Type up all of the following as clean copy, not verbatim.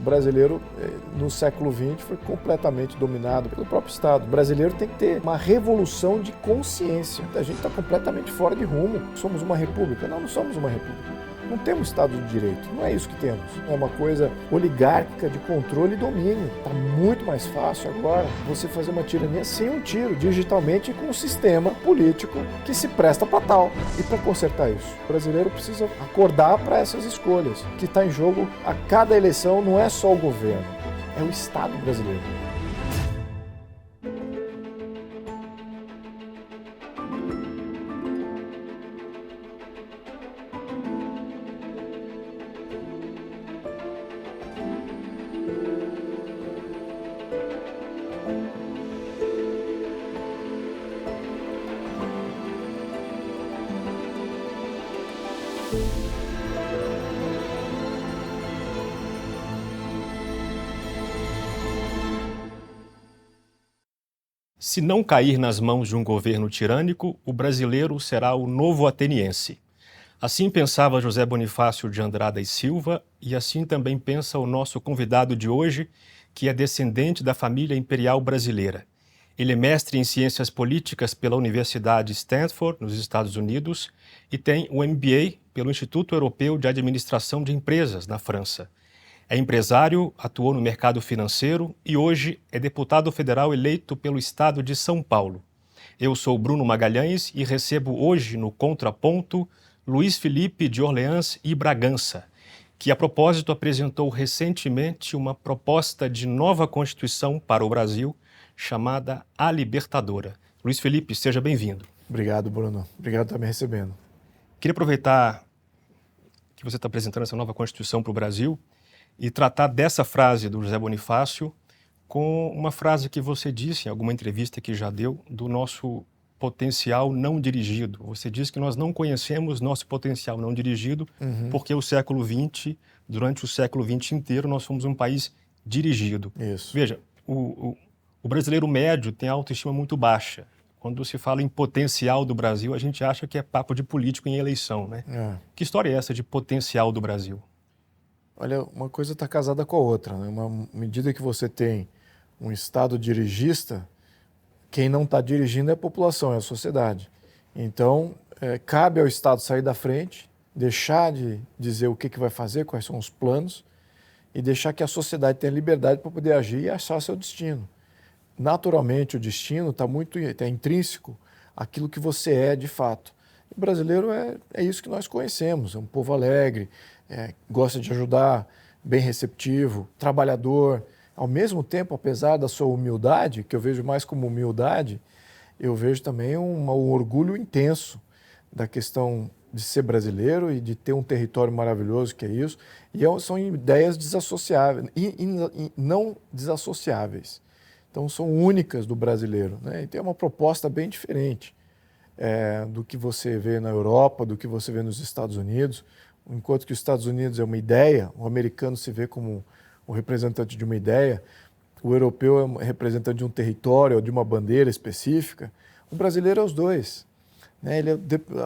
brasileiro, no século XX, foi completamente dominado pelo próprio Estado. O brasileiro tem que ter uma revolução de consciência. A gente está completamente fora de rumo. Somos uma república? Não, não somos uma república. Não temos Estado de Direito, não é isso que temos. É uma coisa oligárquica de controle e domínio. Está muito mais fácil agora você fazer uma tirania sem um tiro, digitalmente, com um sistema político que se presta para tal. E para consertar isso, o brasileiro precisa acordar para essas escolhas. O que está em jogo a cada eleição não é só o governo, é o Estado brasileiro. Se não cair nas mãos de um governo tirânico, o brasileiro será o novo ateniense. Assim pensava José Bonifácio de Andrada e Silva, e assim também pensa o nosso convidado de hoje, que é descendente da família imperial brasileira. Ele é mestre em Ciências Políticas pela Universidade Stanford, nos Estados Unidos, e tem um MBA pelo Instituto Europeu de Administração de Empresas, na França. É empresário, atuou no mercado financeiro e hoje é deputado federal eleito pelo estado de São Paulo. Eu sou Bruno Magalhães e recebo hoje no Contraponto Luiz Felipe de Orleans e Bragança, que a propósito apresentou recentemente uma proposta de nova Constituição para o Brasil chamada A Libertadora. Luiz Felipe, seja bem-vindo. Obrigado, Bruno. Obrigado por estar me recebendo. Queria aproveitar que você está apresentando essa nova Constituição para o Brasil e tratar dessa frase do José Bonifácio com uma frase que você disse em alguma entrevista que já deu do nosso potencial não dirigido. Você disse que nós não conhecemos nosso potencial não dirigido porque durante o século XX inteiro, nós fomos um país dirigido. Isso. Veja, o brasileiro médio tem autoestima muito baixa. Quando se fala em potencial do Brasil, a gente acha que é papo de político em eleição, né? Que história é essa de potencial do Brasil? Olha, uma coisa está casada com a outra, né? Uma medida que você tem um Estado dirigista, quem não está dirigindo é a população, é a sociedade. Então, cabe ao Estado sair da frente, deixar de dizer o que vai fazer, quais são os planos, e deixar que a sociedade tenha liberdade para poder agir e achar seu destino. Naturalmente, o destino está intrínseco àquilo que você é de fato. O brasileiro é isso que nós conhecemos, é um povo alegre, gosta de ajudar, bem receptivo, trabalhador. Ao mesmo tempo, apesar da sua humildade, que eu vejo mais como humildade, eu vejo também um orgulho intenso da questão de ser brasileiro e de ter um território maravilhoso, que é isso. E são ideias desassociáveis, não desassociáveis. Então, são únicas do brasileiro, né? Então, é uma proposta bem diferente do que você vê na Europa, do que você vê nos Estados Unidos. Enquanto que os Estados Unidos é uma ideia, o americano se vê como o representante de uma ideia, o europeu é um representante de um território ou de uma bandeira específica, o brasileiro é os dois. Né?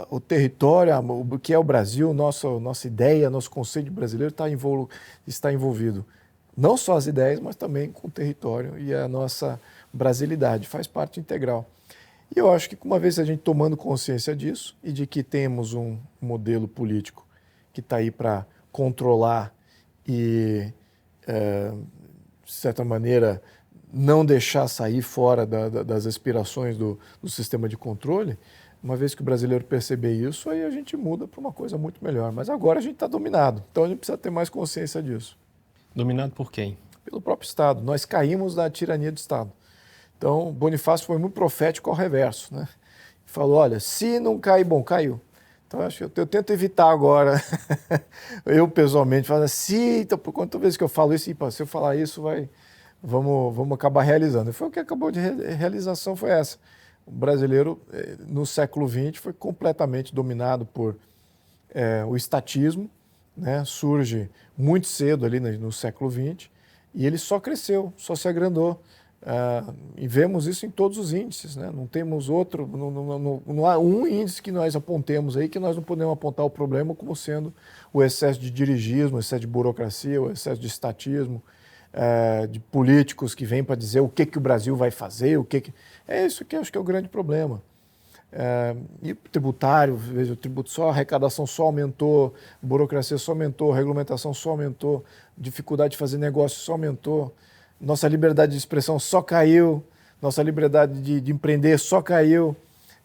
O território, o que é o Brasil, nossa ideia, nosso conceito de brasileiro está envolvido. Não só as ideias, mas também com o território e a nossa brasilidade, faz parte integral. E eu acho que uma vez a gente tomando consciência disso e de que temos um modelo político que está aí para controlar e, de certa maneira, não deixar sair fora das aspirações do sistema de controle, uma vez que o brasileiro perceber isso, aí a gente muda para uma coisa muito melhor. Mas agora a gente está dominado, então a gente precisa ter mais consciência disso. Dominado por quem? Pelo próprio Estado. Nós caímos na tirania do Estado. Então, Bonifácio foi muito profético ao reverso, né? Falou, olha, se não cair, bom, caiu. Então, eu tento evitar agora, eu pessoalmente, falo assim, então, por quantas vezes que eu falo isso, se eu falar isso, vamos acabar realizando. E foi o que acabou de realização, foi essa. O brasileiro, no século XX, foi completamente dominado por o estatismo, né? Surge muito cedo ali no século XX, e ele só cresceu, só se agrandou. E vemos isso em todos os índices, né? Não temos outro, não há um índice que nós apontemos aí que nós não podemos apontar o problema como sendo o excesso de dirigismo, o excesso de burocracia, o excesso de estatismo, de políticos que vêm para dizer o que o Brasil vai fazer, É isso que eu acho que é o grande problema. E o tributário, veja, o tributo só, a arrecadação só aumentou, a burocracia só aumentou, a regulamentação só aumentou, dificuldade de fazer negócio só aumentou, nossa liberdade de expressão só caiu, nossa liberdade de empreender só caiu.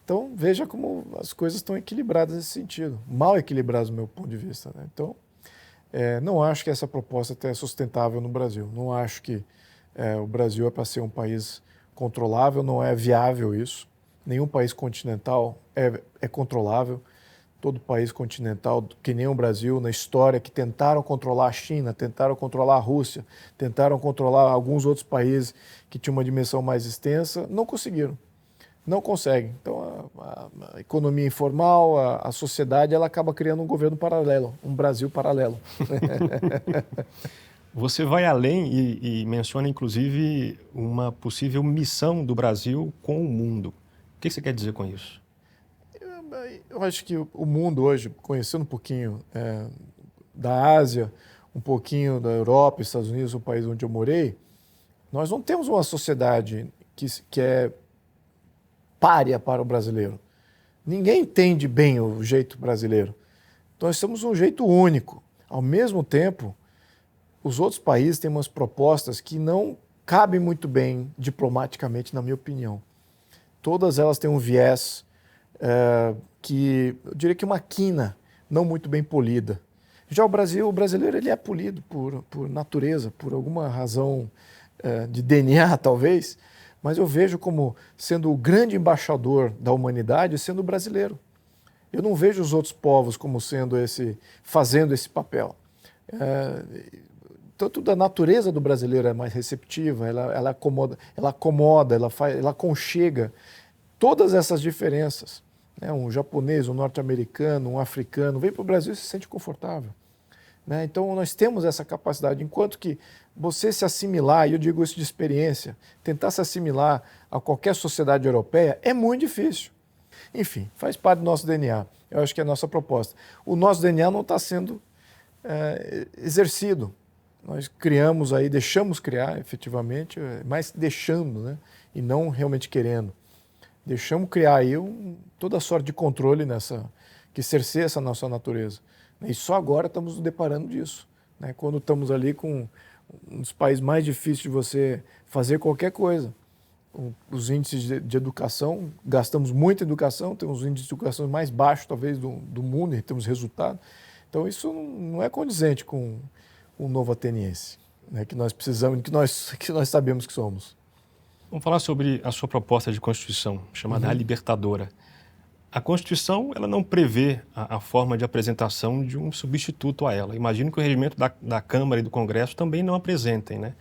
Então, veja como as coisas estão equilibradas nesse sentido, mal equilibradas do meu ponto de vista, né? Então, não acho que essa proposta é sustentável no Brasil. Não acho que o Brasil é para ser um país controlável, não é viável isso. Nenhum país continental é controlável. Todo país continental, que nem o Brasil, na história, que tentaram controlar a China, tentaram controlar a Rússia, tentaram controlar alguns outros países que tinham uma dimensão mais extensa, não conseguiram. Não conseguem. Então, a economia informal, a sociedade, ela acaba criando um governo paralelo, um Brasil paralelo. Você vai além e menciona, inclusive, uma possível missão do Brasil com o mundo. O que você quer dizer com isso? Eu acho que o mundo hoje, conhecendo um pouquinho da Ásia, um pouquinho da Europa, Estados Unidos, o país onde eu morei, nós não temos uma sociedade que é pária para o brasileiro. Ninguém entende bem o jeito brasileiro. Então, nós temos um jeito único. Ao mesmo tempo, os outros países têm umas propostas que não cabem muito bem diplomaticamente, na minha opinião. Todas elas têm um viés que, eu diria que uma quina não muito bem polida. Já o brasileiro, ele é polido por natureza, por alguma razão de DNA, talvez, mas eu vejo como sendo o grande embaixador da humanidade sendo o brasileiro. Eu não vejo os outros povos como fazendo esse papel. Tanto da natureza do brasileiro é mais receptiva, ela acomoda, ela aconchega todas essas diferenças. Um japonês, um norte-americano, um africano, vem para o Brasil e se sente confortável. Então, nós temos essa capacidade, enquanto que você se assimilar, e eu digo isso de experiência, tentar se assimilar a qualquer sociedade europeia é muito difícil. Enfim, faz parte do nosso DNA. Eu acho que é a nossa proposta. O nosso DNA não está sendo exercido. Nós criamos aí, deixamos criar, efetivamente, mas deixando, né? E não realmente querendo. Deixamos criar aí toda a sorte de controle que cerceia essa nossa natureza. E só agora estamos nos deparando disso, né? Quando estamos ali com um dos países mais difíceis de você fazer qualquer coisa. Os índices de educação, gastamos muito em educação, temos os índices de educação mais baixos, talvez, do mundo, e temos resultado. Então, isso não é condizente com o novo ateniense, né, que nós precisamos, que nós sabemos que somos. Vamos falar sobre a sua proposta de Constituição, chamada A Libertadora. A Constituição, ela não prevê a forma de apresentação de um substituto a ela. Imagino que o regimento da Câmara e do Congresso também não apresentem, né?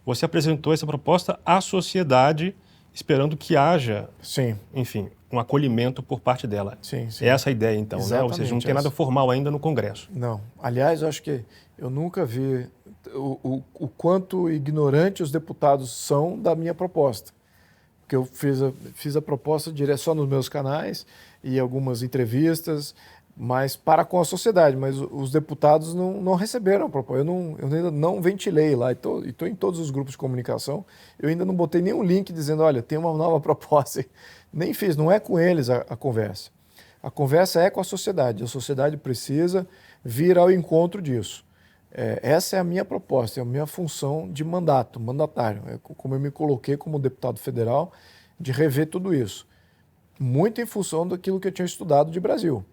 Você apresentou essa proposta à sociedade, esperando que haja, sim, enfim, um acolhimento por parte dela. Sim, sim. É essa a ideia, então, exatamente, né? Ou seja, não tem nada formal ainda no Congresso. Não. Aliás, eu acho que eu nunca vi o quanto ignorante os deputados são da minha proposta. Porque eu fiz a proposta direto só nos meus canais e algumas entrevistas, mas para com a sociedade. Mas os deputados não receberam a proposta. Eu ainda não ventilei lá. Estou em todos os grupos de comunicação. Eu ainda não botei nenhum link dizendo, olha, tem uma nova proposta. Nem fiz, não é com eles a conversa. A conversa é com a sociedade. A sociedade precisa vir ao encontro disso. Essa é a minha proposta, é a minha função de mandatário. É como eu me coloquei como deputado federal, de rever tudo isso. Muito em função daquilo que eu tinha estudado de Brasil.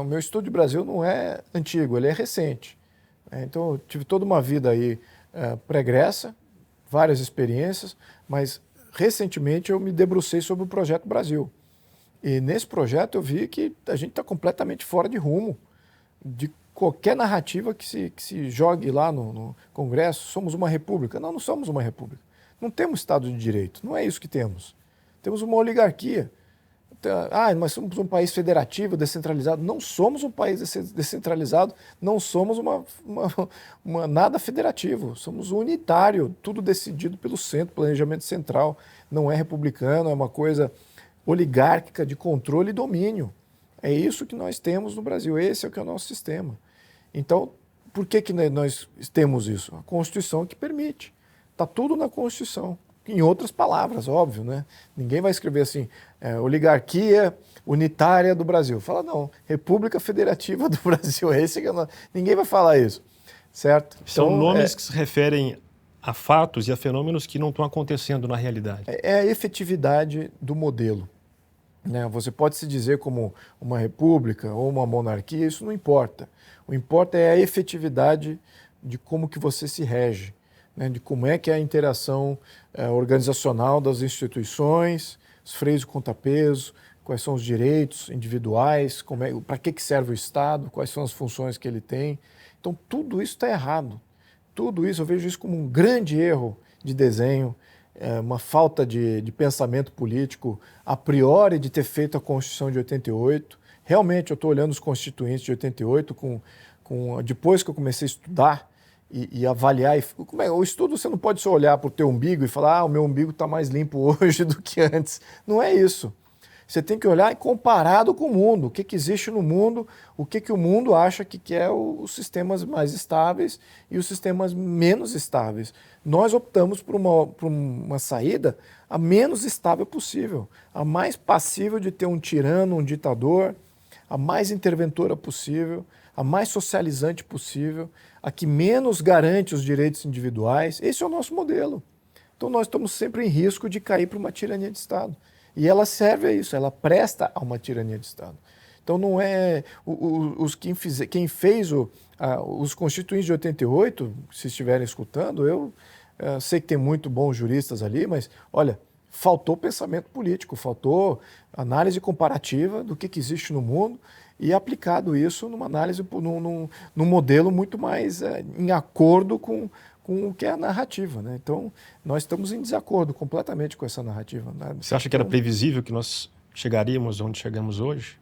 O meu estudo de Brasil não é antigo, ele é recente. Então, eu tive toda uma vida aí pregressa, várias experiências, mas recentemente eu me debrucei sobre o Projeto Brasil. E nesse projeto eu vi que a gente está completamente fora de rumo de qualquer narrativa que se jogue lá no Congresso. Somos uma república. Não somos uma república. Não temos Estado de Direito. Não é isso que temos. Temos uma oligarquia. nós somos um país federativo, descentralizado. Não somos um país descentralizado, não somos nada federativo. Somos unitário, tudo decidido pelo centro, planejamento central. Não é republicano, é uma coisa oligárquica de controle e domínio. É isso que nós temos no Brasil, esse é o que é o nosso sistema. Então, por que nós temos isso? A Constituição que permite. Está tudo na Constituição. Em outras palavras, óbvio, né? Ninguém vai escrever assim, oligarquia unitária do Brasil. Fala, não, República Federativa do Brasil. Ninguém vai falar isso, certo? São nomes que se referem a fatos e a fenômenos que não estão acontecendo na realidade. É a efetividade do modelo. Né? Você pode se dizer como uma república ou uma monarquia, isso não importa. O que importa é a efetividade de como que você se rege, né? De como é que é a interação organizacional das instituições, os freios de contrapeso, quais são os direitos individuais, para que serve o Estado, quais são as funções que ele tem. Então, tudo isso está errado. Tudo isso, eu vejo isso como um grande erro de desenho, uma falta de pensamento político a priori de ter feito a Constituição de 88. Realmente, eu estou olhando os constituintes de 88, depois que eu comecei a estudar e avaliar. O estudo, você não pode só olhar para o teu umbigo e falar, o meu umbigo está mais limpo hoje do que antes. Não é isso. Você tem que olhar comparado com o mundo, o que existe no mundo, o que o mundo acha que é os sistemas mais estáveis e os sistemas menos estáveis. Nós optamos por uma saída a menos estável possível, a mais passível de ter um tirano, um ditador, a mais interventora possível, a mais socializante possível, a que menos garante os direitos individuais. Esse é o nosso modelo. Então nós estamos sempre em risco de cair para uma tirania de Estado. E ela serve a isso, ela presta a uma tirania de Estado. Então não é quem fez os constituintes de 88, se estiverem escutando, eu sei que tem muito bons juristas ali, mas olha, faltou pensamento político, faltou análise comparativa do que existe no mundo e aplicado isso numa análise, num modelo muito mais em acordo com o que é a narrativa, né? Então, nós estamos em desacordo completamente com essa narrativa. Né? Você acha que era previsível que nós chegaríamos onde chegamos hoje?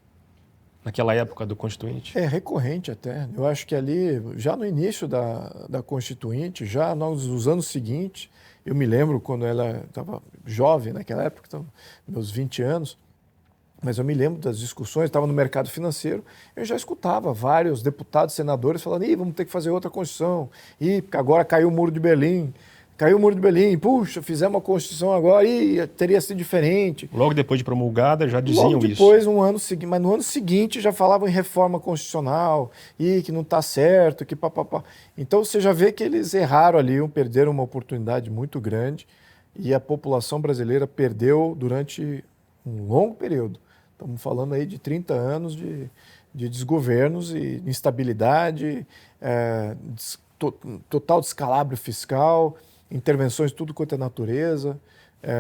Naquela época do Constituinte? É recorrente até. Eu acho que ali, já no início da Constituinte, já nos anos seguintes, eu me lembro quando ela estava jovem naquela época, então, meus 20 anos, mas eu me lembro das discussões, estava no mercado financeiro, eu já escutava vários deputados, senadores falando, vamos ter que fazer outra Constituição, porque agora caiu o Muro de Berlim, puxa, fizemos uma Constituição agora, teria sido diferente. Logo depois de promulgada já diziam isso. Logo depois, mas no ano seguinte já falavam em reforma constitucional, que não está certo, que papapá. Então você já vê que eles erraram ali, perderam uma oportunidade muito grande e a população brasileira perdeu durante um longo período. Estamos falando aí de 30 anos de desgovernos e instabilidade, total descalabro fiscal, intervenções tudo quanto é natureza,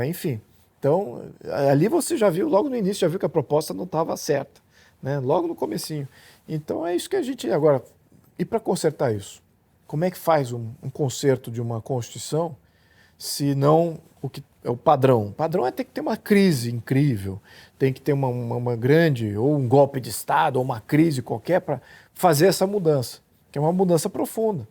enfim. Então, ali você já viu, logo no início, já viu que a proposta não estava certa, né? Logo no comecinho. Então, é isso que a gente... Agora, e para consertar isso? Como é que faz um conserto de uma Constituição se não o que é o padrão? O padrão é ter que ter uma crise incrível, tem que ter uma grande, ou um golpe de Estado, ou uma crise qualquer para fazer essa mudança, que é uma mudança profunda.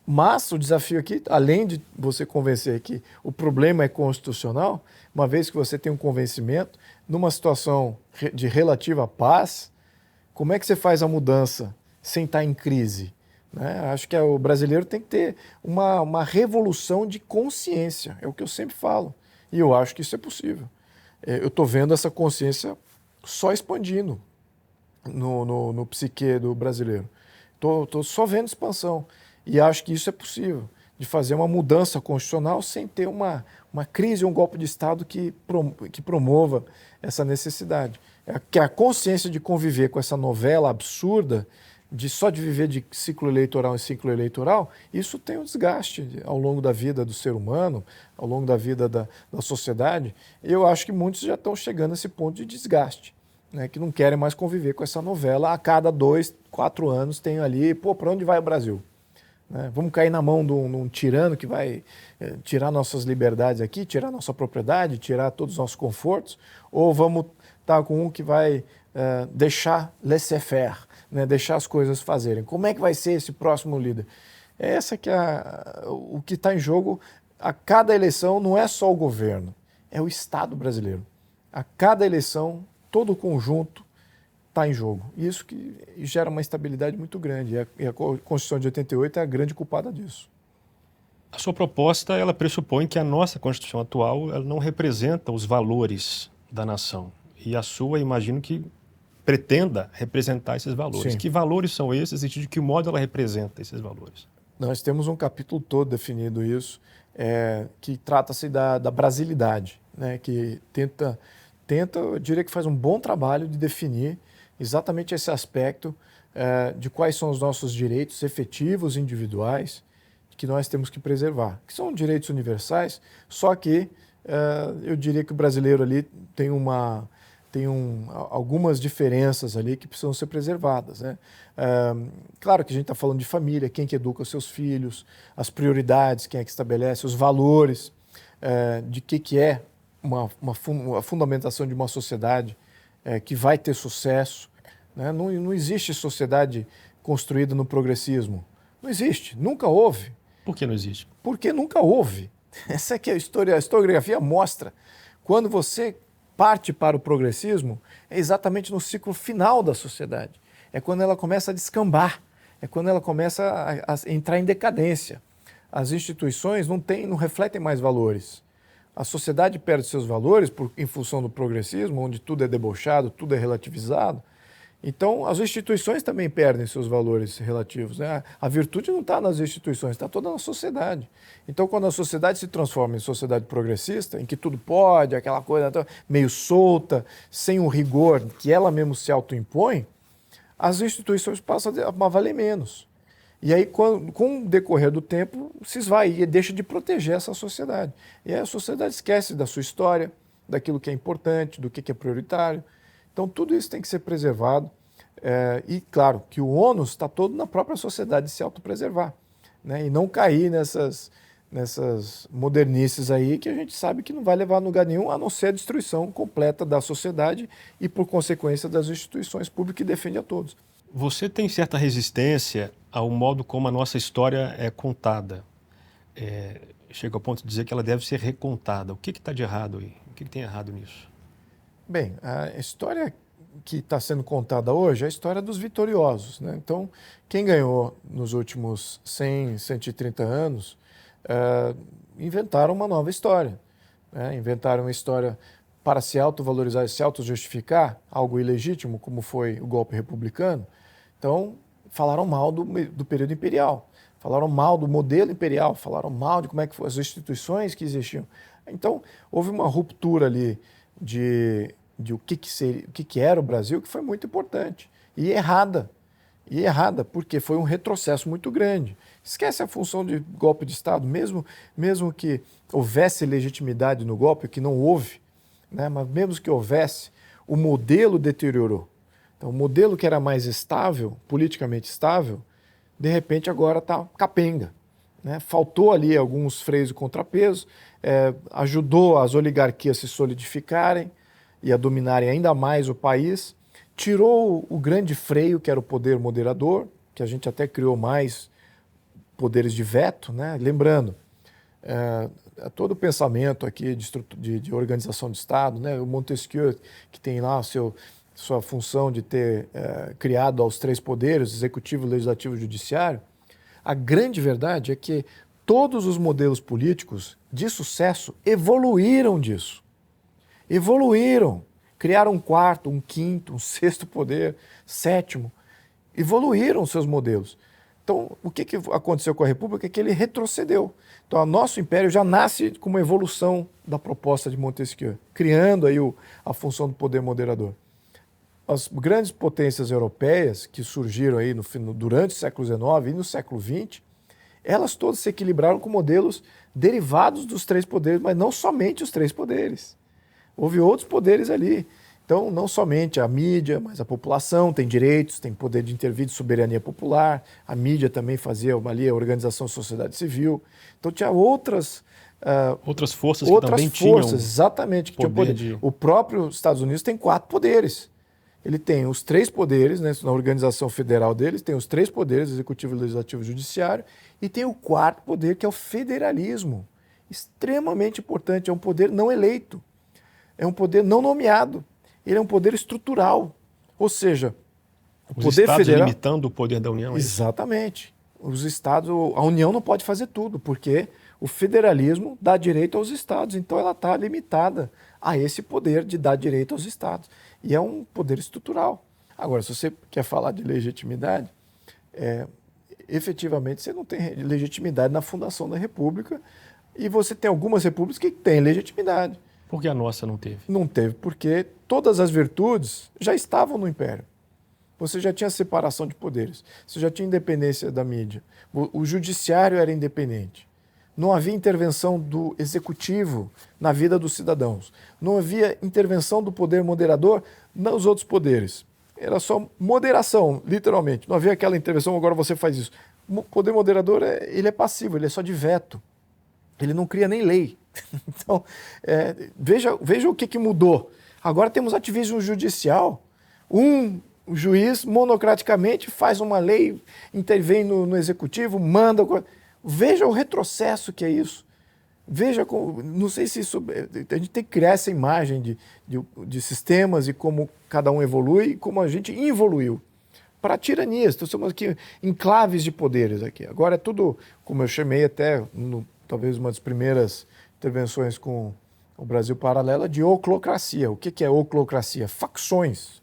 Mas o desafio aqui, além de você convencer que o problema é constitucional, uma vez que você tem um convencimento, numa situação de relativa paz, como é que você faz a mudança sem estar em crise? Né? Acho que o brasileiro tem que ter uma revolução de consciência, é o que eu sempre falo, e eu acho que isso é possível. Eu estou vendo essa consciência só expandindo no psique do brasileiro. Estou só vendo expansão. E acho que isso é possível, de fazer uma mudança constitucional sem ter uma crise, um golpe de Estado que promova essa necessidade. Que a consciência de conviver com essa novela absurda, de viver de ciclo eleitoral em ciclo eleitoral, isso tem um desgaste ao longo da vida do ser humano, ao longo da vida da sociedade. Eu acho que muitos já estão chegando a esse ponto de desgaste, né, que não querem mais conviver com essa novela. A cada 2, 4 anos tem ali, para onde vai o Brasil? Né? Vamos cair na mão de um tirano que vai tirar nossas liberdades aqui, tirar nossa propriedade, tirar todos os nossos confortos? Ou vamos está com um que vai deixar laissez-faire, né? Deixar as coisas fazerem. Como é que vai ser esse próximo líder? Essa que é o que está em jogo a cada eleição, não é só o governo, é o Estado brasileiro. A cada eleição, todo o conjunto está em jogo. Isso que gera uma instabilidade muito grande. E a Constituição de 88 é a grande culpada disso. A sua proposta, ela pressupõe que a nossa Constituição atual ela não representa os valores da nação. E a sua, imagino que pretenda representar esses valores. Sim. Que valores são esses e de que modo ela representa esses valores? Nós temos um capítulo todo definido isso, que trata-se da brasilidade, né? Que tenta, eu diria que faz um bom trabalho de definir exatamente esse aspecto de quais são os nossos direitos efetivos individuais que nós temos que preservar, que são direitos universais, só que eu diria que o brasileiro ali tem algumas diferenças ali que precisam ser preservadas, né? Claro que a gente está falando de família, quem que educa os seus filhos, as prioridades, quem é que estabelece, os valores, de que é a fundamentação de uma sociedade que vai ter sucesso, né? Não existe sociedade construída no progressismo. Não existe, nunca houve. Por que não existe? Porque nunca houve. Essa é que a historiografia mostra. Quando você parte para o progressismo, é exatamente no ciclo final da sociedade. É quando ela começa a descambar, é quando ela começa a entrar em decadência. As instituições não refletem mais valores. A sociedade perde seus valores em função do progressismo, onde tudo é debochado, tudo é relativizado. Então, as instituições também perdem seus valores relativos, né? A virtude não está nas instituições, está toda na sociedade. Então, quando a sociedade se transforma em sociedade progressista, em que tudo pode, aquela coisa meio solta, sem o rigor que ela mesma se autoimpõe, as instituições passam a valer menos. E aí, com o decorrer do tempo, se esvai e deixa de proteger essa sociedade. E aí a sociedade esquece da sua história, daquilo que é importante, do que é prioritário. Então, tudo isso tem que ser preservado e, claro, que o ônus está todo na própria sociedade de se autopreservar, né? E não cair nessas modernices aí que a gente sabe que não vai levar a lugar nenhum, a não ser a destruição completa da sociedade e, por consequência, das instituições públicas que defendem a todos. Você tem certa resistência ao modo como a nossa história é contada. Chega ao ponto de dizer que ela deve ser recontada. O que está de errado aí? O que tem errado nisso? Bem, a história que está sendo contada hoje é a história dos vitoriosos, né? Então, quem ganhou nos últimos 100, 130 anos, inventaram uma nova história, né? Inventaram uma história para se autovalorizar e se autojustificar, algo ilegítimo, como foi o golpe republicano. Então, falaram mal do período imperial, falaram mal do modelo imperial, falaram mal de como é que foram as instituições que existiam. Então, houve uma ruptura ali de o que era o Brasil, que foi muito importante. E errada, porque foi um retrocesso muito grande. Esquece a função de golpe de Estado, mesmo que houvesse legitimidade no golpe, que não houve, né? Mas mesmo que houvesse, o modelo deteriorou. Então, o modelo que era mais estável, politicamente estável, de repente agora está capenga, né? Faltou ali alguns freios e contrapesos, ajudou as oligarquias a se solidificarem e a dominarem ainda mais o país, tirou o grande freio, que era o poder moderador, que a gente até criou mais poderes de veto, né? Lembrando, todo o pensamento aqui de organização de Estado, né? O Montesquieu, que tem lá sua função de ter criado aos três poderes, executivo, legislativo e judiciário, a grande verdade é que todos os modelos políticos de sucesso evoluíram disso. Evoluíram. Criaram um quarto, um quinto, um sexto poder, sétimo. Evoluíram os seus modelos. Então, o que aconteceu com a República é que ele retrocedeu. Então, o nosso império já nasce com uma evolução da proposta de Montesquieu, criando aí a função do poder moderador. As grandes potências europeias que surgiram aí durante o século XIX e no século XX, elas todas se equilibraram com modelos derivados dos três poderes, mas não somente os três poderes. Houve outros poderes ali. Então, não somente a mídia, mas a população tem direitos, tem poder de intervir de soberania popular. A mídia também fazia ali a organização da sociedade civil. Então, tinha outras Outras forças que outras também forças, tinham exatamente, que tinham poder poder. O próprio Estados Unidos tem 4 poderes. Ele tem os 3 poderes, né, na organização federal deles, tem os 3 poderes, executivo, legislativo e judiciário, e tem o 4º poder, que é o federalismo. Extremamente importante, é um poder não eleito, é um poder não nomeado, ele é um poder estrutural. Ou seja, o os poder estados federal... limitando o poder da União. Exatamente. Os estados, a União não pode fazer tudo, porque o federalismo dá direito aos estados, então ela está limitada a esse poder de dar direito aos estados. E é um poder estrutural. Agora, se você quer falar de legitimidade, efetivamente você não tem legitimidade na fundação da República, e você tem algumas repúblicas que têm legitimidade. Por que a nossa não teve? Não teve, porque todas as virtudes já estavam no Império. Você já tinha separação de poderes, você já tinha independência da mídia, o judiciário era independente, não havia intervenção do executivo na vida dos cidadãos, não havia intervenção do poder moderador nos outros poderes. Era só moderação, literalmente. Não havia aquela intervenção, agora você faz isso. O poder moderador ele é passivo, ele é só de veto. Ele não cria nem lei. Então, veja o que mudou. Agora temos ativismo judicial. O juiz, monocraticamente, faz uma lei, intervém no executivo, manda... Veja o retrocesso que é isso. Veja, não sei se isso... A gente tem que criar essa imagem de sistemas e como cada um evolui e como a gente evoluiu. Para tiranias, então somos aqui enclaves de poderes aqui. Agora é tudo, como eu chamei até, talvez uma das primeiras intervenções com o Brasil Paralelo, de oclocracia. O que é oclocracia? Facções.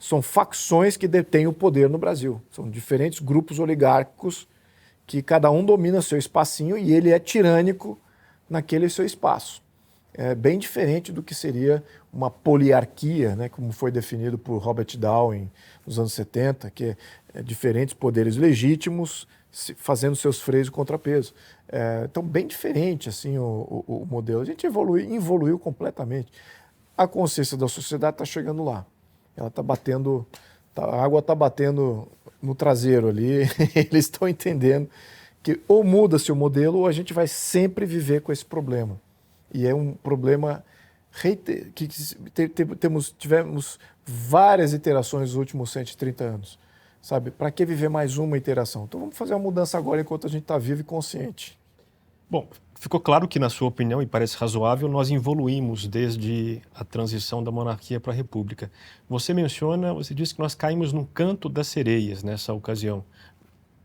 São facções que detêm o poder no Brasil. São diferentes grupos oligárquicos que cada um domina seu espacinho e ele é tirânico naquele seu espaço. É bem diferente do que seria uma poliarquia, né, como foi definido por Robert Downing nos anos 70, que é diferentes poderes legítimos fazendo seus freios e contrapesos. Então, bem diferente assim, o modelo. A gente evoluiu completamente. A consciência da sociedade está chegando lá. Ela está batendo, a água está batendo no traseiro ali, eles estão entendendo que ou muda-se o modelo ou a gente vai sempre viver com esse problema. E é um problema que tivemos várias iterações nos últimos 130 anos. Sabe? Para que viver mais uma iteração? Então vamos fazer uma mudança agora enquanto a gente está vivo e consciente. Bom, ficou claro que, na sua opinião, e parece razoável, nós evoluímos desde a transição da monarquia para a república. Você disse que nós caímos num canto das sereias nessa ocasião.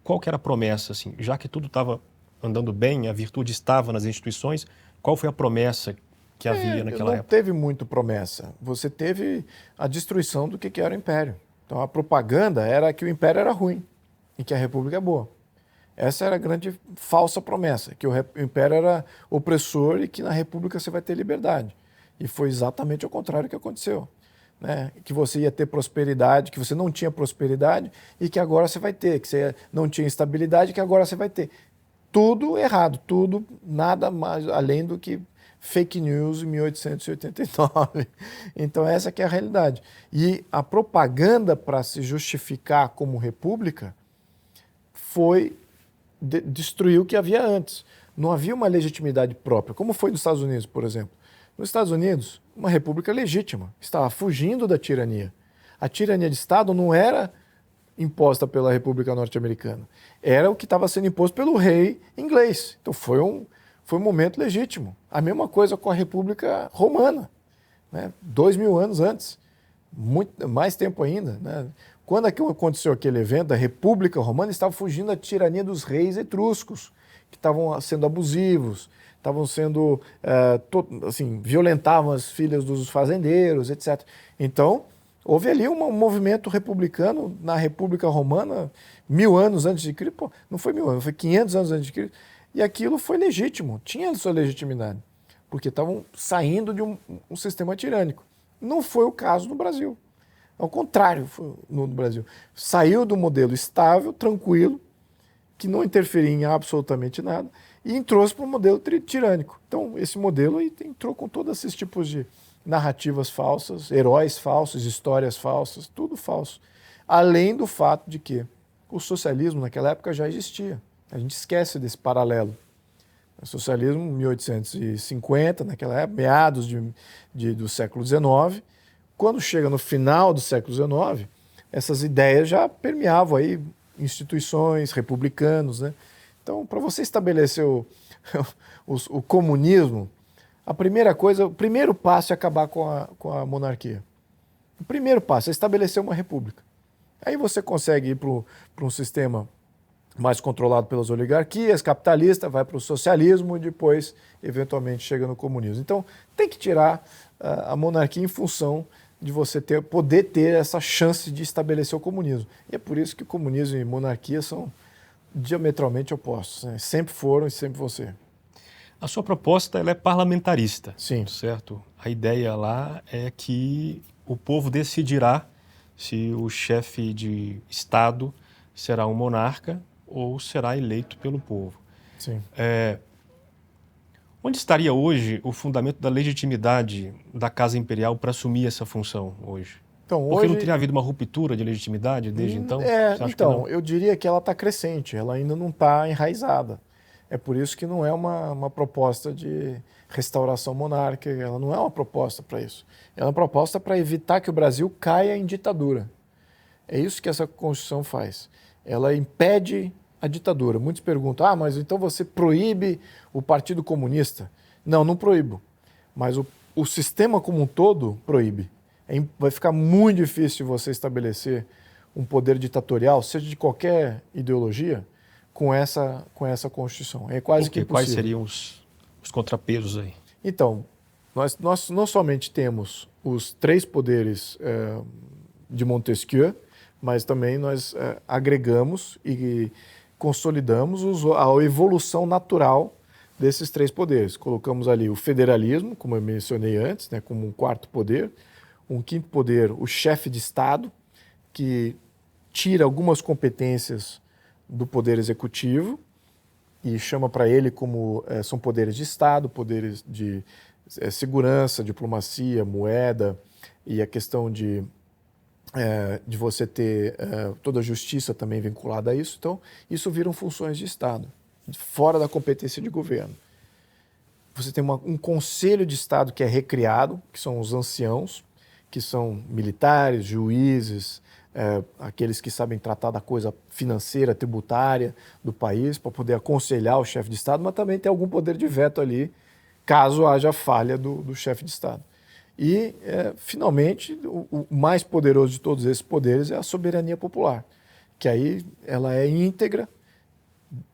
Qual que era a promessa, assim? Já que tudo estava andando bem, a virtude estava nas instituições, qual foi a promessa que havia naquela época? Não teve muito promessa. Você teve a destruição do que era o Império. Então a propaganda era que o Império era ruim e que a República é boa. Essa era a grande falsa promessa, que o Império era opressor e que na República você vai ter liberdade. E foi exatamente o contrário que aconteceu. Né? Que você ia ter prosperidade, que você não tinha prosperidade e que agora você vai ter, que você não tinha estabilidade e que agora você vai ter. Tudo errado, tudo, nada mais além do que fake news em 1889. Então essa que é a realidade. E a propaganda para se justificar como república destruiu o que havia antes. Não havia uma legitimidade própria, como foi nos Estados Unidos, por exemplo. Nos Estados Unidos, uma república legítima, estava fugindo da tirania. A tirania de Estado não era imposta pela República Norte-Americana, era o que estava sendo imposto pelo rei inglês. Então foi um momento legítimo. A mesma coisa com a República Romana, né? 2000 anos antes, muito mais tempo ainda. Né? Quando aconteceu aquele evento, a República Romana estava fugindo da tirania dos reis etruscos, que estavam sendo abusivos, estavam sendo, violentavam as filhas dos fazendeiros, etc. Então, houve ali um movimento republicano na República Romana 1000 anos antes de Cristo. Pô, não foi 1000 anos, foi 500 anos antes de Cristo. E aquilo foi legítimo, tinha sua legitimidade, porque estavam saindo de um sistema tirânico. Não foi o caso no Brasil. Ao contrário, foi no Brasil. Saiu do modelo estável, tranquilo, que não interferia em absolutamente nada, e entrou para o modelo tirânico. Então, esse modelo aí entrou com todos esses tipos de narrativas falsas, heróis falsos, histórias falsas, tudo falso. Além do fato de que o socialismo naquela época já existia. A gente esquece desse paralelo. O socialismo, 1850, naquela época, meados do século XIX. Quando chega no final do século XIX, essas ideias já permeavam aí instituições, republicanos, né? Então, para você estabelecer o comunismo, a primeira coisa, o primeiro passo é acabar com a monarquia. O primeiro passo é estabelecer uma república. Aí você consegue ir para um sistema mais controlado pelas oligarquias, capitalista, vai para o socialismo e depois, eventualmente, chega no comunismo. Então, tem que tirar a monarquia em função de você poder ter essa chance de estabelecer o comunismo. E é por isso que comunismo e monarquia são diametralmente opostos, né? Sempre foram e sempre vão ser. A sua proposta ela é parlamentarista, Sim. certo? A ideia lá é que o povo decidirá se o chefe de Estado será um monarca ou será eleito pelo povo. Sim. Onde estaria hoje o fundamento da legitimidade da Casa Imperial para assumir essa função hoje? Então, Porque hoje, não teria havido uma ruptura de legitimidade desde então? Você acha que então, não? eu diria que ela está crescente, ela ainda não está enraizada. É por isso que não é uma proposta de restauração monárquica, ela não é uma proposta para isso. Ela é uma proposta para evitar que o Brasil caia em ditadura. É isso que essa Constituição faz. Ela impede a ditadura. Muitos perguntam, mas então você proíbe o Partido Comunista? Não, não proíbo. Mas o sistema como um todo proíbe. Vai ficar muito difícil você estabelecer um poder ditatorial, seja de qualquer ideologia, com essa Constituição. É quase que impossível. Quais seriam os contrapesos aí? Então, nós não somente temos os 3 poderes de Montesquieu, mas também nós agregamos e consolidamos a evolução natural desses 3 poderes. Colocamos ali o federalismo, como eu mencionei antes, né, como um 4º poder. Um 5º poder, o chefe de Estado, que tira algumas competências do poder executivo e chama para ele como são poderes de Estado, poderes de segurança, diplomacia, moeda e a questão de você ter toda a justiça também vinculada a isso. Então, isso viram funções de Estado, fora da competência de governo. Você tem um conselho de Estado que é recriado, que são os anciãos, que são militares, juízes, aqueles que sabem tratar da coisa financeira, tributária do país, para poder aconselhar o chefe de Estado, mas também tem algum poder de veto ali, caso haja falha do chefe de Estado. E, finalmente, o mais poderoso de todos esses poderes é a soberania popular, que aí ela é íntegra,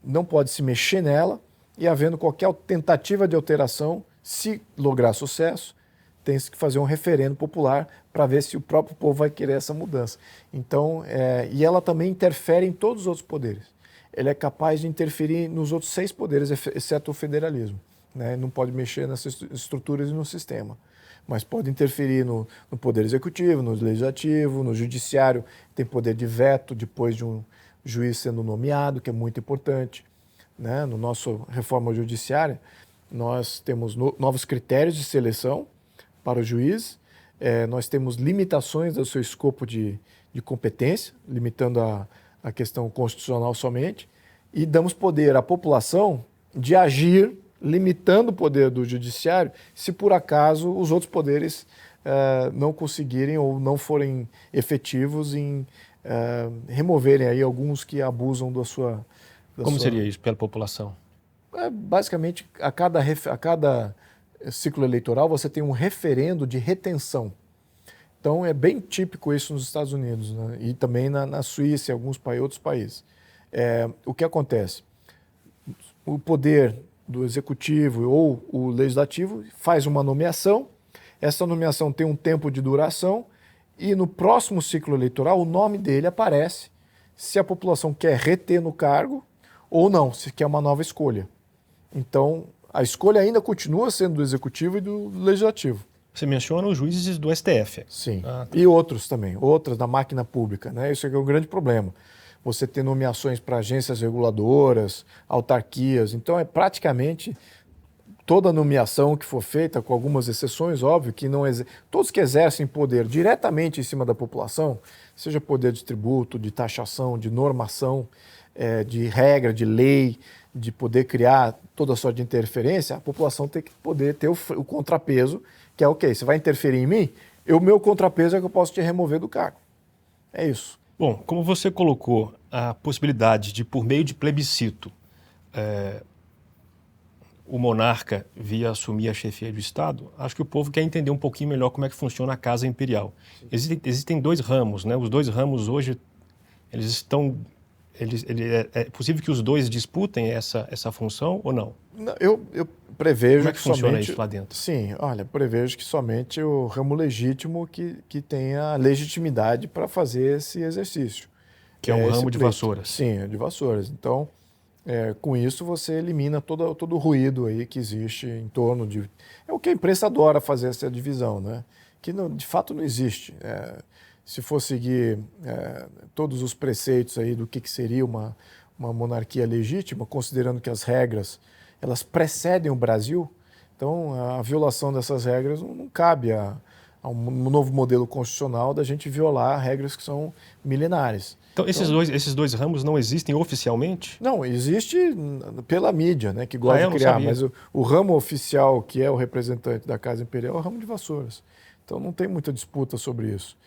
não pode se mexer nela, e havendo qualquer tentativa de alteração, se lograr sucesso, tem que fazer um referendo popular para ver se o próprio povo vai querer essa mudança. Então, e ela também interfere em todos os outros poderes. Ela é capaz de interferir nos outros 6 poderes, exceto o federalismo, né? Não pode mexer nessas estruturas e no sistema, mas pode interferir no poder executivo, no legislativo, no judiciário, tem poder de veto depois de um juiz sendo nomeado, que é muito importante, né? No nosso reforma judiciária, nós temos novos critérios de seleção para o juiz, nós temos limitações do seu escopo de competência, limitando a questão constitucional somente, e damos poder à população de agir, limitando o poder do judiciário, se por acaso os outros poderes não conseguirem ou não forem efetivos em removerem aí alguns que abusam da sua... Como seria isso pela população? Basicamente, a cada ciclo eleitoral, você tem um referendo de retenção. Então, é bem típico isso nos Estados Unidos, né? E também na Suíça e alguns outros países. O que acontece? O poder do executivo ou o legislativo faz uma nomeação, essa nomeação tem um tempo de duração e no próximo ciclo eleitoral o nome dele aparece se a população quer reter no cargo ou não, se quer uma nova escolha. Então, a escolha ainda continua sendo do executivo e do legislativo. Você menciona os juízes do STF. Sim, e outros também, outras da máquina pública, né? Isso aqui é um grande problema. Você ter nomeações para agências reguladoras, autarquias, então é praticamente toda nomeação que for feita, com algumas exceções, óbvio, que não todos que exercem poder diretamente em cima da população, seja poder de tributo, de taxação, de normação, de regra, de lei, de poder criar toda sorte de interferência, a população tem que poder ter o contrapeso, que é ok, você vai interferir em mim, o meu contrapeso é que eu posso te remover do cargo. É isso. Bom, como você colocou a possibilidade de, por meio de plebiscito, o monarca via assumir a chefia do Estado, acho que o povo quer entender um pouquinho melhor como é que funciona a Casa Imperial. Existem dois ramos, né? Os dois ramos hoje, eles estão... é possível que os dois disputem essa função ou não? Não, eu prevejo como é que funciona somente, isso lá dentro? Sim, olha, prevejo que somente o ramo legítimo que tenha legitimidade para fazer esse exercício. Que é o ramo de pleito. vassouras. Sim, de vassouras. Então, com isso você elimina todo o ruído aí que existe em torno de... É o que a imprensa adora fazer, essa divisão, né? Que de fato não existe. Se for seguir todos os preceitos aí do que seria uma monarquia legítima, considerando que as regras elas precedem o Brasil, então a violação dessas regras não cabe a um novo modelo constitucional da gente violar regras que são milenares. Então, esses dois ramos não existem oficialmente? Não, existe pela mídia, né, que gosta de criar, mas o ramo oficial, que é o representante da Casa Imperial, é o ramo de vassouras. Então não tem muita disputa sobre isso,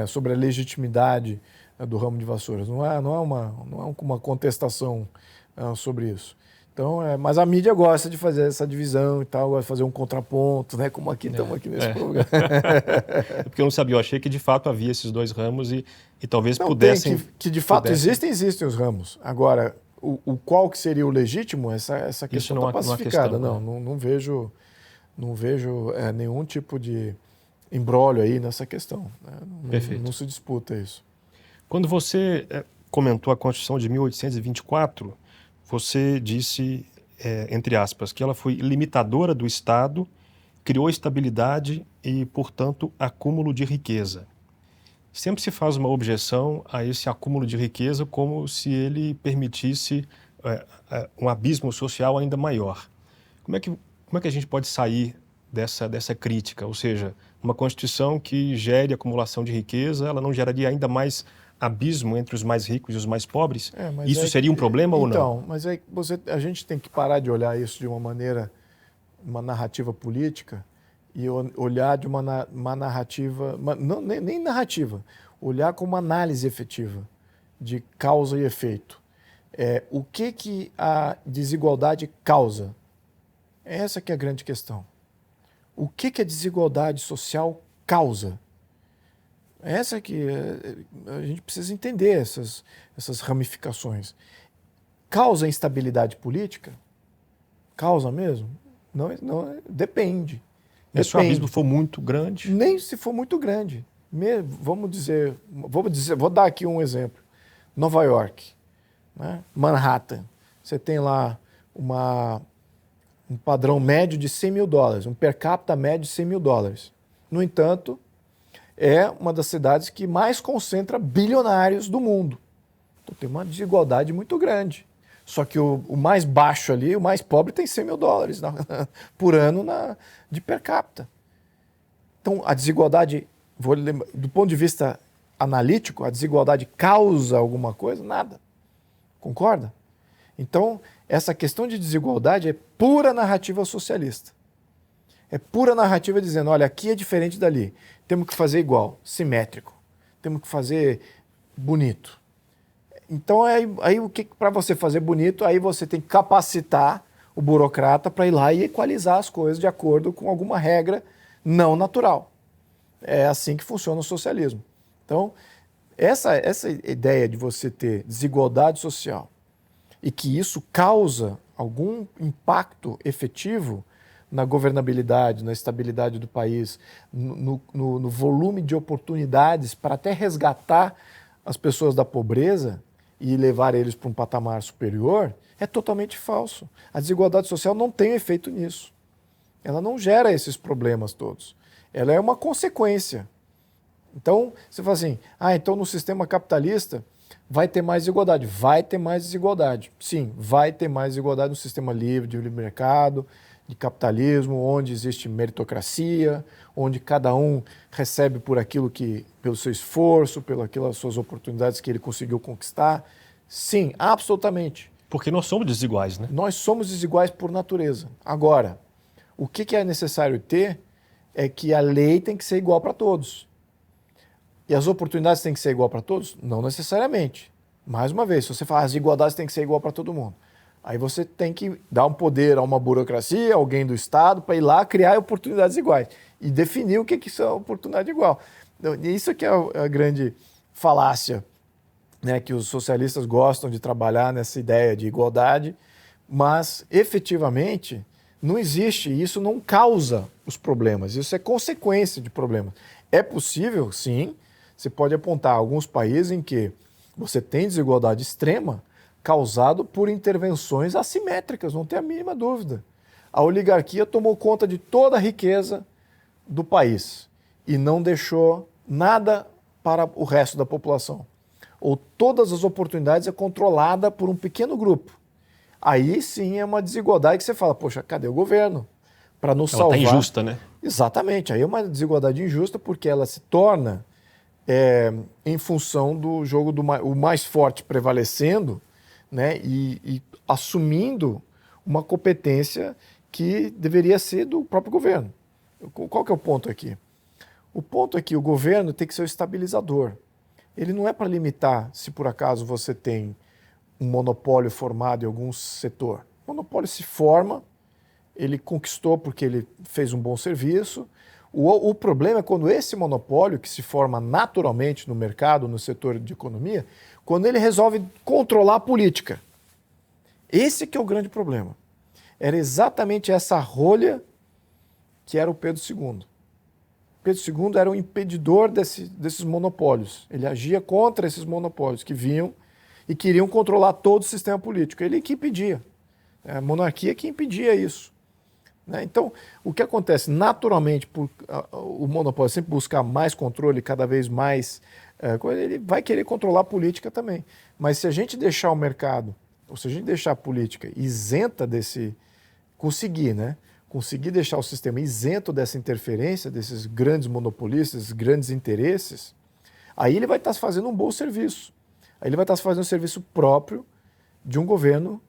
sobre a legitimidade do ramo de vassouras. Não é uma contestação sobre isso. Então, mas a mídia gosta de fazer essa divisão e tal, gosta de fazer um contraponto, né? Como aqui estamos aqui nesse programa. Porque eu não sabia, eu achei que de fato havia esses dois ramos e talvez pudessem... Que de fato existem os ramos. Agora, o qual que seria o legítimo, essa questão está pacificada. Não vejo nenhum tipo de imbróglio aí nessa questão. Né? Perfeito. Não se disputa isso. Quando você comentou a Constituição de 1824, você disse, entre aspas, que ela foi limitadora do Estado, criou estabilidade e, portanto, acúmulo de riqueza. Sempre se faz uma objeção a esse acúmulo de riqueza como se ele permitisse um abismo social ainda maior. Como é que a gente pode sair dessa crítica? Ou seja, uma Constituição que gere acumulação de riqueza, ela não geraria ainda mais abismo entre os mais ricos e os mais pobres? Isso seria um problema ou não? Então, mas a gente tem que parar de olhar isso de uma narrativa política e olhar de uma narrativa, nem narrativa, olhar com uma análise efetiva de causa e efeito. O que a desigualdade causa? Essa que é a grande questão. O que a desigualdade social causa? Essa que a gente precisa entender essas ramificações. Causa instabilidade política? Causa mesmo? Não, depende. Se o abismo for muito grande? Nem se for muito grande. Vou dar aqui um exemplo. Nova York, né? Manhattan. Você tem lá um padrão médio de $100 mil, um per capita médio de $100 mil. No entanto, é uma das cidades que mais concentra bilionários do mundo. Então tem uma desigualdade muito grande. Só que o mais baixo ali, o mais pobre, tem $100 mil por ano de per capita. Então a desigualdade, do ponto de vista analítico, a desigualdade causa alguma coisa? Nada. Concorda? Então, essa questão de desigualdade é pura narrativa socialista. É pura narrativa dizendo, olha, aqui é diferente dali. Temos que fazer igual, simétrico. Temos que fazer bonito. Então, aí para você fazer bonito, aí você tem que capacitar o burocrata para ir lá e equalizar as coisas de acordo com alguma regra não natural. É assim que funciona o socialismo. Então, essa ideia de você ter desigualdade social e que isso causa algum impacto efetivo na governabilidade, na estabilidade do país, no volume de oportunidades para até resgatar as pessoas da pobreza e levar eles para um patamar superior, é totalmente falso. A desigualdade social não tem efeito nisso. Ela não gera esses problemas todos. Ela é uma consequência. Então, você fala assim, então no sistema capitalista vai ter mais desigualdade. Vai ter mais desigualdade. Sim, vai ter mais desigualdade no sistema livre, de livre mercado, de capitalismo, onde existe meritocracia, onde cada um recebe pelo seu esforço, pelas suas oportunidades que ele conseguiu conquistar. Sim, absolutamente. Porque nós somos desiguais, né? Nós somos desiguais por natureza. Agora, o que é necessário ter é que a lei tem que ser igual para todos. E as oportunidades têm que ser igual para todos? Não necessariamente. Mais uma vez, se você fala as igualdades têm que ser igual para todo mundo, aí você tem que dar um poder a uma burocracia, alguém do Estado, para ir lá criar oportunidades iguais e definir o que são oportunidade igual. Então, isso que é a grande falácia, né, que os socialistas gostam de trabalhar nessa ideia de igualdade, mas efetivamente não existe, e isso não causa os problemas, isso é consequência de problemas. É possível, sim, você pode apontar alguns países em que você tem desigualdade extrema causado por intervenções assimétricas, não tem a mínima dúvida. A oligarquia tomou conta de toda a riqueza do país e não deixou nada para o resto da população. Ou todas as oportunidades é controlada por um pequeno grupo. Aí sim é uma desigualdade que você fala, poxa, cadê o governo para nos salvar? Ela está injusta, né? Exatamente, aí é uma desigualdade injusta porque ela se torna em função do jogo o mais forte prevalecendo, né, e assumindo uma competência que deveria ser do próprio governo. Qual que é o ponto aqui? O ponto é que o governo tem que ser o estabilizador. Ele não é para limitar se por acaso você tem um monopólio formado em algum setor. O monopólio se forma, ele conquistou porque ele fez um bom serviço. O problema é quando esse monopólio, que se forma naturalmente no mercado, no setor de economia, quando ele resolve controlar a política. Esse que é o grande problema. Era exatamente essa rolha que era o Pedro II. Pedro II era o impedidor desses monopólios. Ele agia contra esses monopólios que vinham e queriam controlar todo o sistema político. Ele que impedia. A monarquia que impedia isso. Então, o que acontece? Naturalmente, por o monopólio sempre buscar mais controle, cada vez mais, ele vai querer controlar a política também. Mas se a gente deixar o mercado, ou se a gente deixar a política isenta conseguir deixar o sistema isento dessa interferência, desses grandes monopolistas, esses grandes interesses, aí ele vai estar fazendo um bom serviço. Aí ele vai estar fazendo um serviço próprio de um governo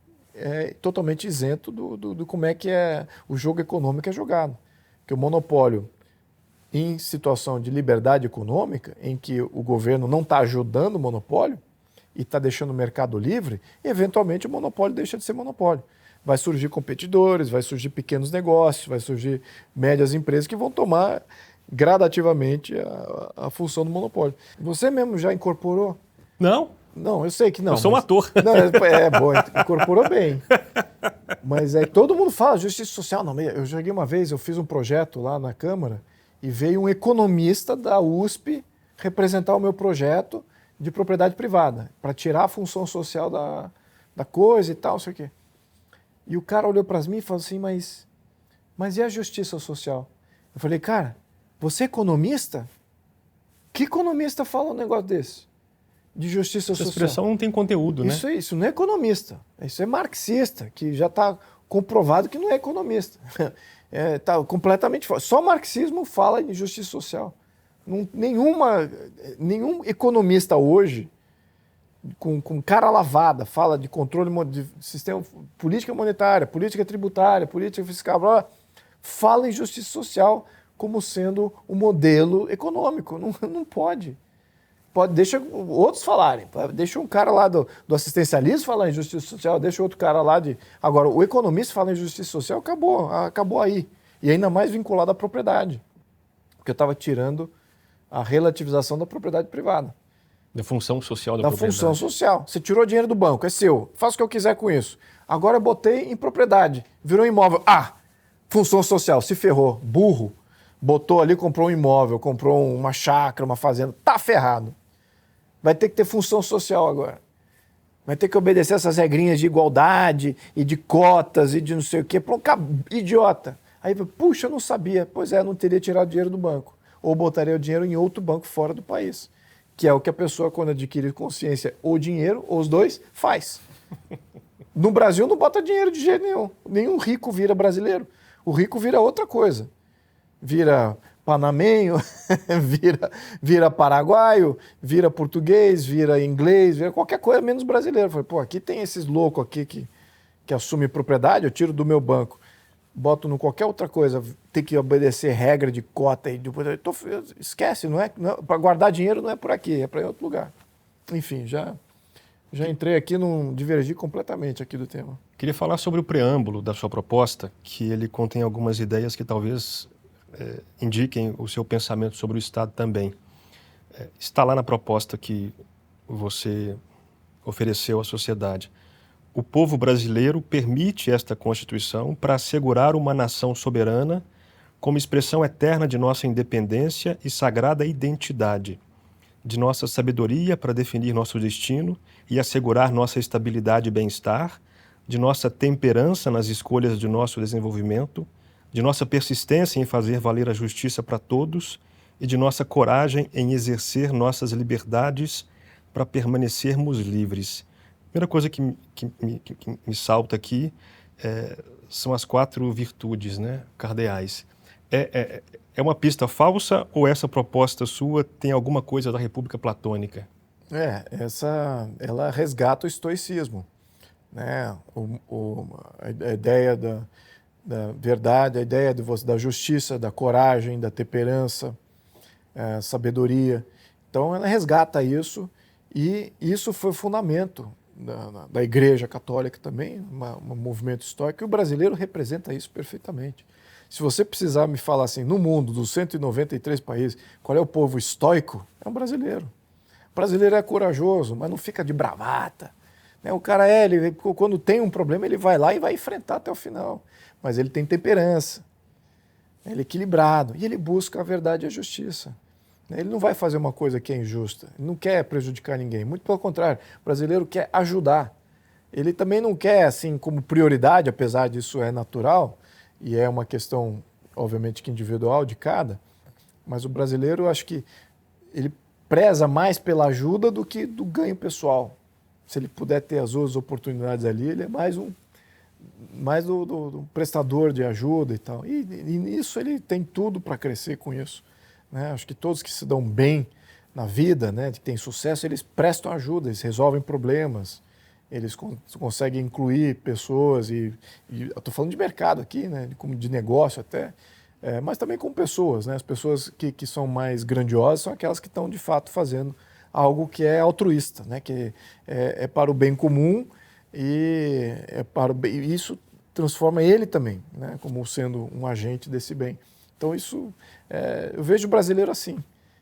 totalmente isento do como é que o jogo econômico é jogado. Porque o monopólio, em situação de liberdade econômica, em que o governo não está ajudando o monopólio e está deixando o mercado livre, eventualmente o monopólio deixa de ser monopólio. Vai surgir competidores, vai surgir pequenos negócios, vai surgir médias empresas que vão tomar gradativamente a função do monopólio. Você mesmo já incorporou? Não. Não, eu sei que não. Eu sou um ator. Não, bom, incorporou bem. Mas aí todo mundo fala justiça social. Não, eu joguei uma vez, eu fiz um projeto lá na Câmara e veio um economista da USP representar o meu projeto de propriedade privada, para tirar a função social da coisa e tal, não sei o quê. E o cara olhou para mim e falou assim, mas e a justiça social? Eu falei, cara, você é economista? Que economista fala um negócio desse? De justiça social. Essa expressão não tem conteúdo, né? Isso não é economista. Isso é marxista, que já está comprovado que não é economista. Está completamente fora. Só marxismo fala em justiça social. Nenhum economista hoje, com cara lavada, fala de controle de sistema, política monetária, política tributária, política fiscal, fala em justiça social como sendo um modelo econômico. Não pode. Deixa outros falarem, deixa um cara lá do assistencialismo falar em justiça social, deixa outro cara lá de... Agora, o economista fala em justiça social, acabou aí. E ainda mais vinculado à propriedade, porque eu estava tirando a relativização da propriedade privada. Da função social da propriedade. Da função social. Você tirou dinheiro do banco, é seu, faça o que eu quiser com isso. Agora eu botei em propriedade, virou imóvel. Função social, se ferrou, burro. Botou ali, comprou um imóvel, comprou uma chácara, uma fazenda, tá ferrado. Vai ter que ter função social agora. Vai ter que obedecer essas regrinhas de igualdade e de cotas e de não sei o quê. Pronto, idiota. Aí, puxa, eu não sabia. Pois é, eu não teria tirado dinheiro do banco. Ou botaria o dinheiro em outro banco fora do país. Que é o que a pessoa, quando adquire consciência ou dinheiro, ou os dois, faz. No Brasil não bota dinheiro de jeito nenhum. Nenhum rico vira brasileiro. O rico vira outra coisa. Vira panamenho, vira paraguaio, vira português, vira inglês, vira qualquer coisa menos brasileiro. Falei, pô, aqui tem esses loucos aqui que assumem propriedade, eu tiro do meu banco, boto no qualquer outra coisa, tem que obedecer regra de cota. Esquece, não é para guardar dinheiro não é por aqui, é para ir em outro lugar. Enfim, já entrei aqui, divergi completamente aqui do tema. Queria falar sobre o preâmbulo da sua proposta, que ele contém algumas ideias que talvez indiquem o seu pensamento sobre o Estado também. Está lá na proposta que você ofereceu à sociedade. O povo brasileiro permite esta Constituição para assegurar uma nação soberana como expressão eterna de nossa independência e sagrada identidade, de nossa sabedoria para definir nosso destino e assegurar nossa estabilidade e bem-estar, de nossa temperança nas escolhas de nosso desenvolvimento, de nossa persistência em fazer valer a justiça para todos e de nossa coragem em exercer nossas liberdades para permanecermos livres. A primeira coisa que me salta aqui são as 4 virtudes, né, cardeais. É uma pista falsa ou essa proposta sua tem alguma coisa da República Platônica? Ela resgata o estoicismo, né? A ideia da verdade, a ideia da justiça, da coragem, da temperança, sabedoria. Então, ela resgata isso e isso foi o fundamento da Igreja Católica também, um movimento histórico, e o brasileiro representa isso perfeitamente. Se você precisar me falar assim, no mundo, dos 193 países, qual é o povo estoico? É um brasileiro. O brasileiro é corajoso, mas não fica de bravata. O cara quando tem um problema, ele vai lá e vai enfrentar até o final. Mas ele tem temperança, ele é equilibrado e ele busca a verdade e a justiça. Ele não vai fazer uma coisa que é injusta, ele não quer prejudicar ninguém, muito pelo contrário, o brasileiro quer ajudar. Ele também não quer, assim, como prioridade, apesar disso é natural, e é uma questão, obviamente, que individual de cada, mas o brasileiro, eu acho que ele preza mais pela ajuda do que do ganho pessoal. Se ele puder ter as duas oportunidades ali, ele é mais do prestador de ajuda e tal. E nisso ele tem tudo para crescer com isso. Né? Acho que todos que se dão bem na vida, né, que têm sucesso, eles prestam ajuda, eles resolvem problemas, eles conseguem incluir pessoas e eu estou falando de mercado aqui, né, de negócio até, mas também com pessoas. Né? As pessoas que são mais grandiosas são aquelas que estão de fato fazendo algo que é altruísta, né, que é para o bem comum e isso transforma ele também, né, como sendo um agente desse bem. Então isso, eu vejo o brasileiro assim.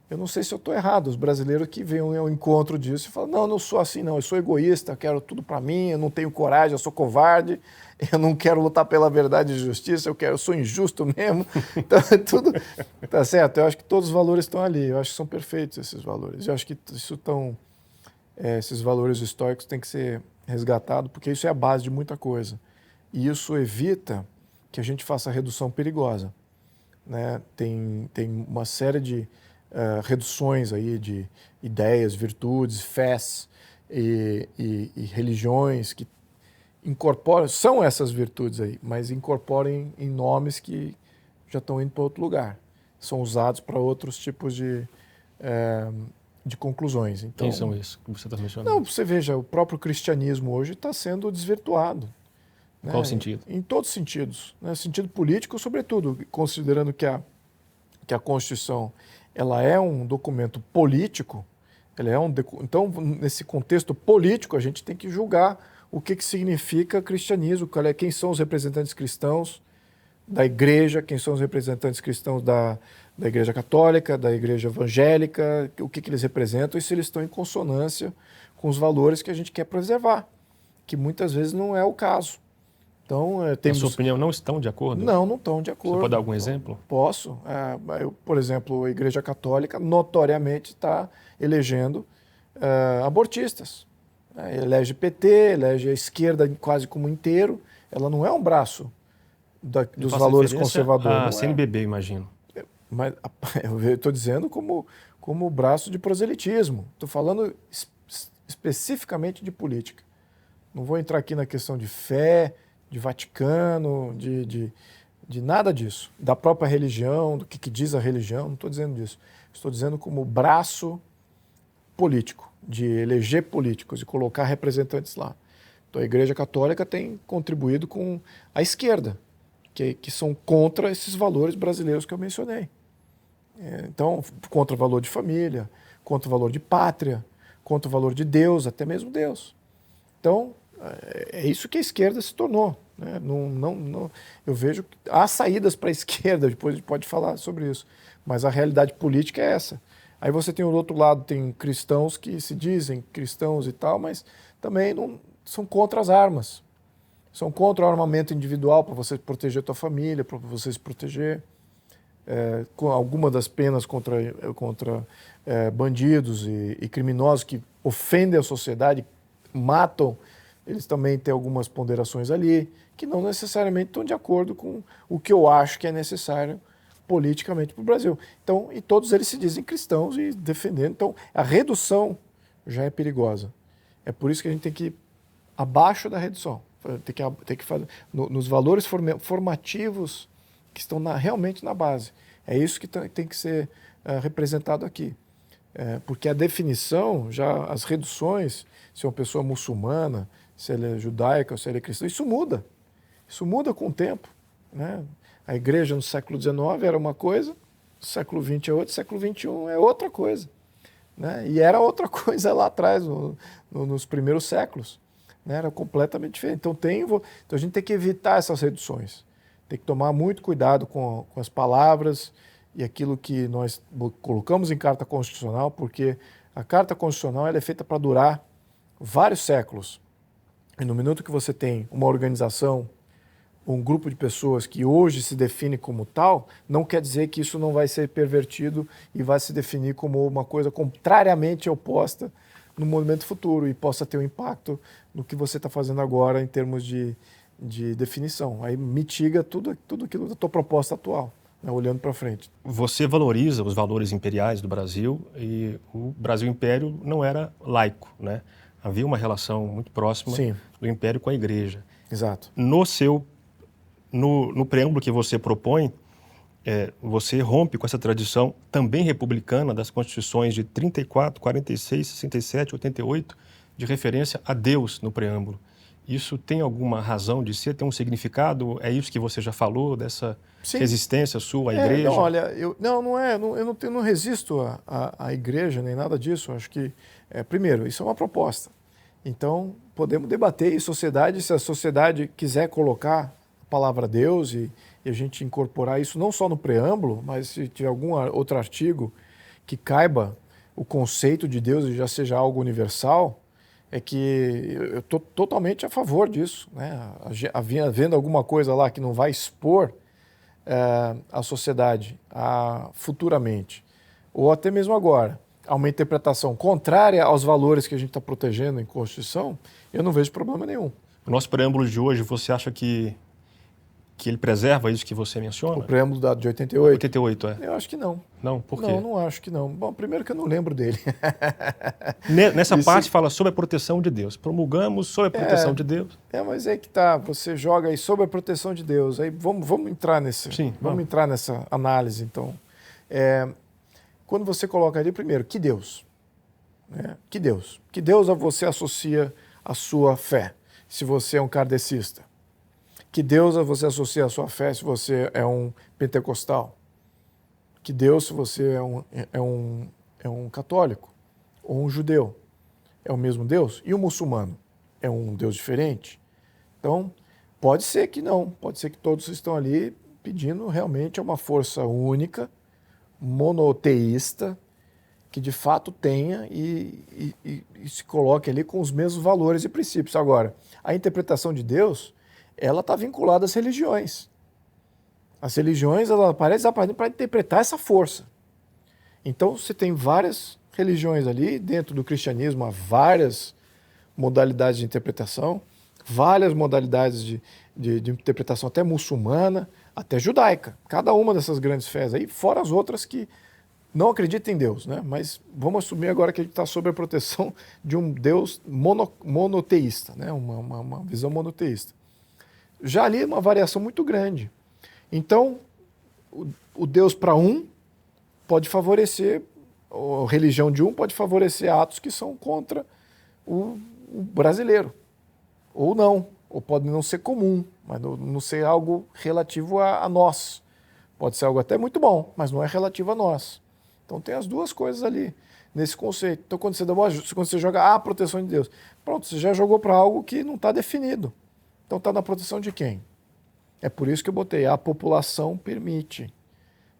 Eu não sei se eu estou errado, os brasileiros que vêm ao encontro disso e falam, não, eu não sou assim não, eu sou egoísta, eu quero tudo para mim, eu não tenho coragem, eu sou covarde, eu não quero lutar pela verdade e justiça, eu sou injusto mesmo. Então tudo, tá certo, eu acho que todos os valores estão ali, eu acho que são perfeitos esses valores. Eu acho que esses valores históricos têm que ser resgatados, porque isso é a base de muita coisa. E isso evita que a gente faça redução perigosa. Né? Tem uma série de reduções aí de ideias, virtudes, fés e religiões que incorporam, são essas virtudes aí, mas incorporem em nomes que já estão indo para outro lugar. São usados para outros tipos de conclusões. Então, quem são esses que você está mencionando? Não, você veja, o próprio cristianismo hoje está sendo desvirtuado. Em qual sentido? Em todos os sentidos. Né? Sentido político, sobretudo, considerando que a Constituição ela é um documento político, então, nesse contexto político, a gente tem que julgar o que significa cristianismo, quem são os representantes cristãos da igreja, quem são os representantes cristãos da Igreja Católica, da Igreja Evangélica, o que eles representam e se eles estão em consonância com os valores que a gente quer preservar, que muitas vezes não é o caso. Então, na sua opinião, não estão de acordo? Não estão de acordo. Você pode dar algum exemplo? Posso. Por exemplo, a Igreja Católica notoriamente está elegendo abortistas. Elege PT, elege a esquerda quase como inteiro. Ela não é um braço dos valores conservadores. A CNBB, imagino. Mas eu estou dizendo como braço de proselitismo. Estou falando especificamente de política. Não vou entrar aqui na questão de fé, de Vaticano, de nada disso, da própria religião, do que diz a religião, não estou dizendo disso. Estou dizendo como braço político, de eleger políticos e colocar representantes lá. Então a Igreja Católica tem contribuído com a esquerda, que são contra esses valores brasileiros que eu mencionei. Então, contra o valor de família, contra o valor de pátria, contra o valor de Deus, até mesmo Deus. Então, é isso que a esquerda se tornou. Né? Eu vejo que há saídas para a esquerda, depois a gente pode falar sobre isso, mas a realidade política é essa. Aí você tem o outro lado, tem cristãos que se dizem cristãos e tal, mas também não, são contra as armas. São contra o armamento individual para você proteger a tua família, para você se proteger. Com alguma das penas contra bandidos e criminosos que ofendem a sociedade, matam, eles também têm algumas ponderações ali, que não necessariamente estão de acordo com o que eu acho que é necessário politicamente para o Brasil. Então, e todos eles se dizem cristãos e defendendo. Então, a redução já é perigosa. É por isso que a gente tem que ir abaixo da redução. Tem que fazer nos valores formativos que estão realmente na base. É isso que tem que ser representado aqui. Porque a definição, já as reduções, se é uma pessoa muçulmana, se ela é judaica, se ela é cristã, isso muda. Isso muda com o tempo. Né? A igreja no século XIX era uma coisa, no século XX é outra, no século XXI é outra coisa. Né? E era outra coisa lá atrás, nos primeiros séculos. Né? Era completamente diferente. Então a gente tem que evitar essas reduções. Tem que tomar muito cuidado com as palavras e aquilo que nós colocamos em carta constitucional, porque a carta constitucional ela é feita para durar vários séculos. E no minuto que você tem uma organização, um grupo de pessoas que hoje se define como tal, não quer dizer que isso não vai ser pervertido e vai se definir como uma coisa contrariamente oposta no momento futuro e possa ter um impacto no que você está fazendo agora em termos de definição. Aí mitiga tudo aquilo da tua proposta atual, né, olhando para frente. Você valoriza os valores imperiais do Brasil e o Brasil Império não era laico, né? Havia uma relação muito próxima Sim. do Império com a Igreja. Exato. No preâmbulo que você propõe, você rompe com essa tradição também republicana das constituições de 34, 46, 67, 88, de referência a Deus no preâmbulo. Isso tem alguma razão de ser? Tem um significado? É isso que você já falou, dessa Sim. resistência sua à igreja? Não, olha, eu não resisto à igreja nem nada disso. Eu acho que, primeiro, isso é uma proposta. Então, podemos debater em sociedade, se a sociedade quiser colocar a palavra Deus e a gente incorporar isso não só no preâmbulo, mas se tiver algum outro artigo que caiba o conceito de Deus e já seja algo universal, é que eu estou totalmente a favor disso. Né? Havendo alguma coisa lá que não vai expor a sociedade futuramente, ou até mesmo agora, a uma interpretação contrária aos valores que a gente está protegendo em Constituição, eu não vejo problema nenhum. O nosso preâmbulo de hoje, você acha que ele preserva isso que você menciona? O preâmbulo de 88? 88, Eu acho que não. Não? Por quê? Não acho que não. Bom, primeiro que eu não lembro dele. Nessa parte fala sobre a proteção de Deus. Promulgamos sobre a proteção de Deus. Mas é que tá, você joga aí sobre a proteção de Deus. Aí vamos entrar vamos entrar nessa análise, então. Quando você coloca ali, primeiro, que Deus? Que Deus? Que Deus você associa a sua fé, se você é um kardecista? Que Deus você associa a sua fé se você é um pentecostal? Que Deus se você é um católico ou um judeu? É o mesmo Deus? E o muçulmano? É um Deus diferente? Então, pode ser que não. Pode ser que todos estão ali pedindo realmente uma força única, monoteísta, que de fato tenha e se coloque ali com os mesmos valores e princípios. Agora, a interpretação de Deus, ela está vinculada às religiões. As religiões, elas aparecem para interpretar essa força. Então, você tem várias religiões ali, dentro do cristianismo há várias modalidades de interpretação, várias modalidades de interpretação, até muçulmana, até judaica. Cada uma dessas grandes fés aí, fora as outras que não acreditam em Deus, né? Mas vamos assumir agora que a gente está sob a proteção de um Deus monoteísta, né? Uma visão monoteísta. Já ali é uma variação muito grande. Então, o Deus para um pode favorecer, a religião de um pode favorecer atos que são contra o brasileiro. Ou não, ou pode não ser comum, mas não ser algo relativo a nós. Pode ser algo até muito bom, mas não é relativo a nós. Então tem as duas coisas ali, nesse conceito. Então quando você joga a proteção de Deus, pronto, você já jogou para algo que não está definido. Então está na proteção de quem? É por isso que eu botei, a população permite.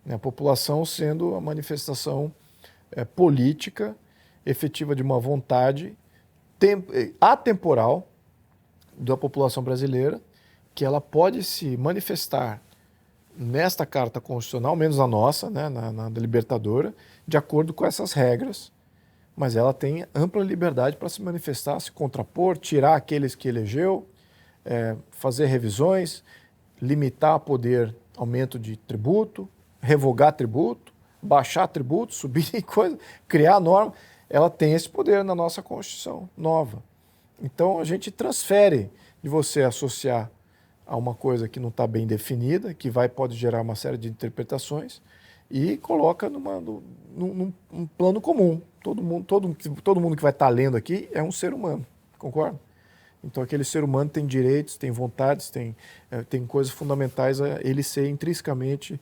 A população sendo a manifestação política, efetiva de uma vontade atemporal da população brasileira, que ela pode se manifestar nesta Carta Constitucional, menos a nossa, né, na Libertadora, de acordo com essas regras, mas ela tem ampla liberdade para se manifestar, se contrapor, tirar aqueles que elegeu, fazer revisões, limitar poder, aumento de tributo, revogar tributo, baixar tributo, subir coisa, criar norma. Ela tem esse poder na nossa Constituição nova. Então a gente transfere de você associar a uma coisa que não está bem definida, que pode gerar uma série de interpretações, e coloca num plano comum. Todo mundo que vai estar lendo aqui é um ser humano, concorda? Então aquele ser humano tem direitos, tem vontades, tem coisas fundamentais a ele ser intrinsecamente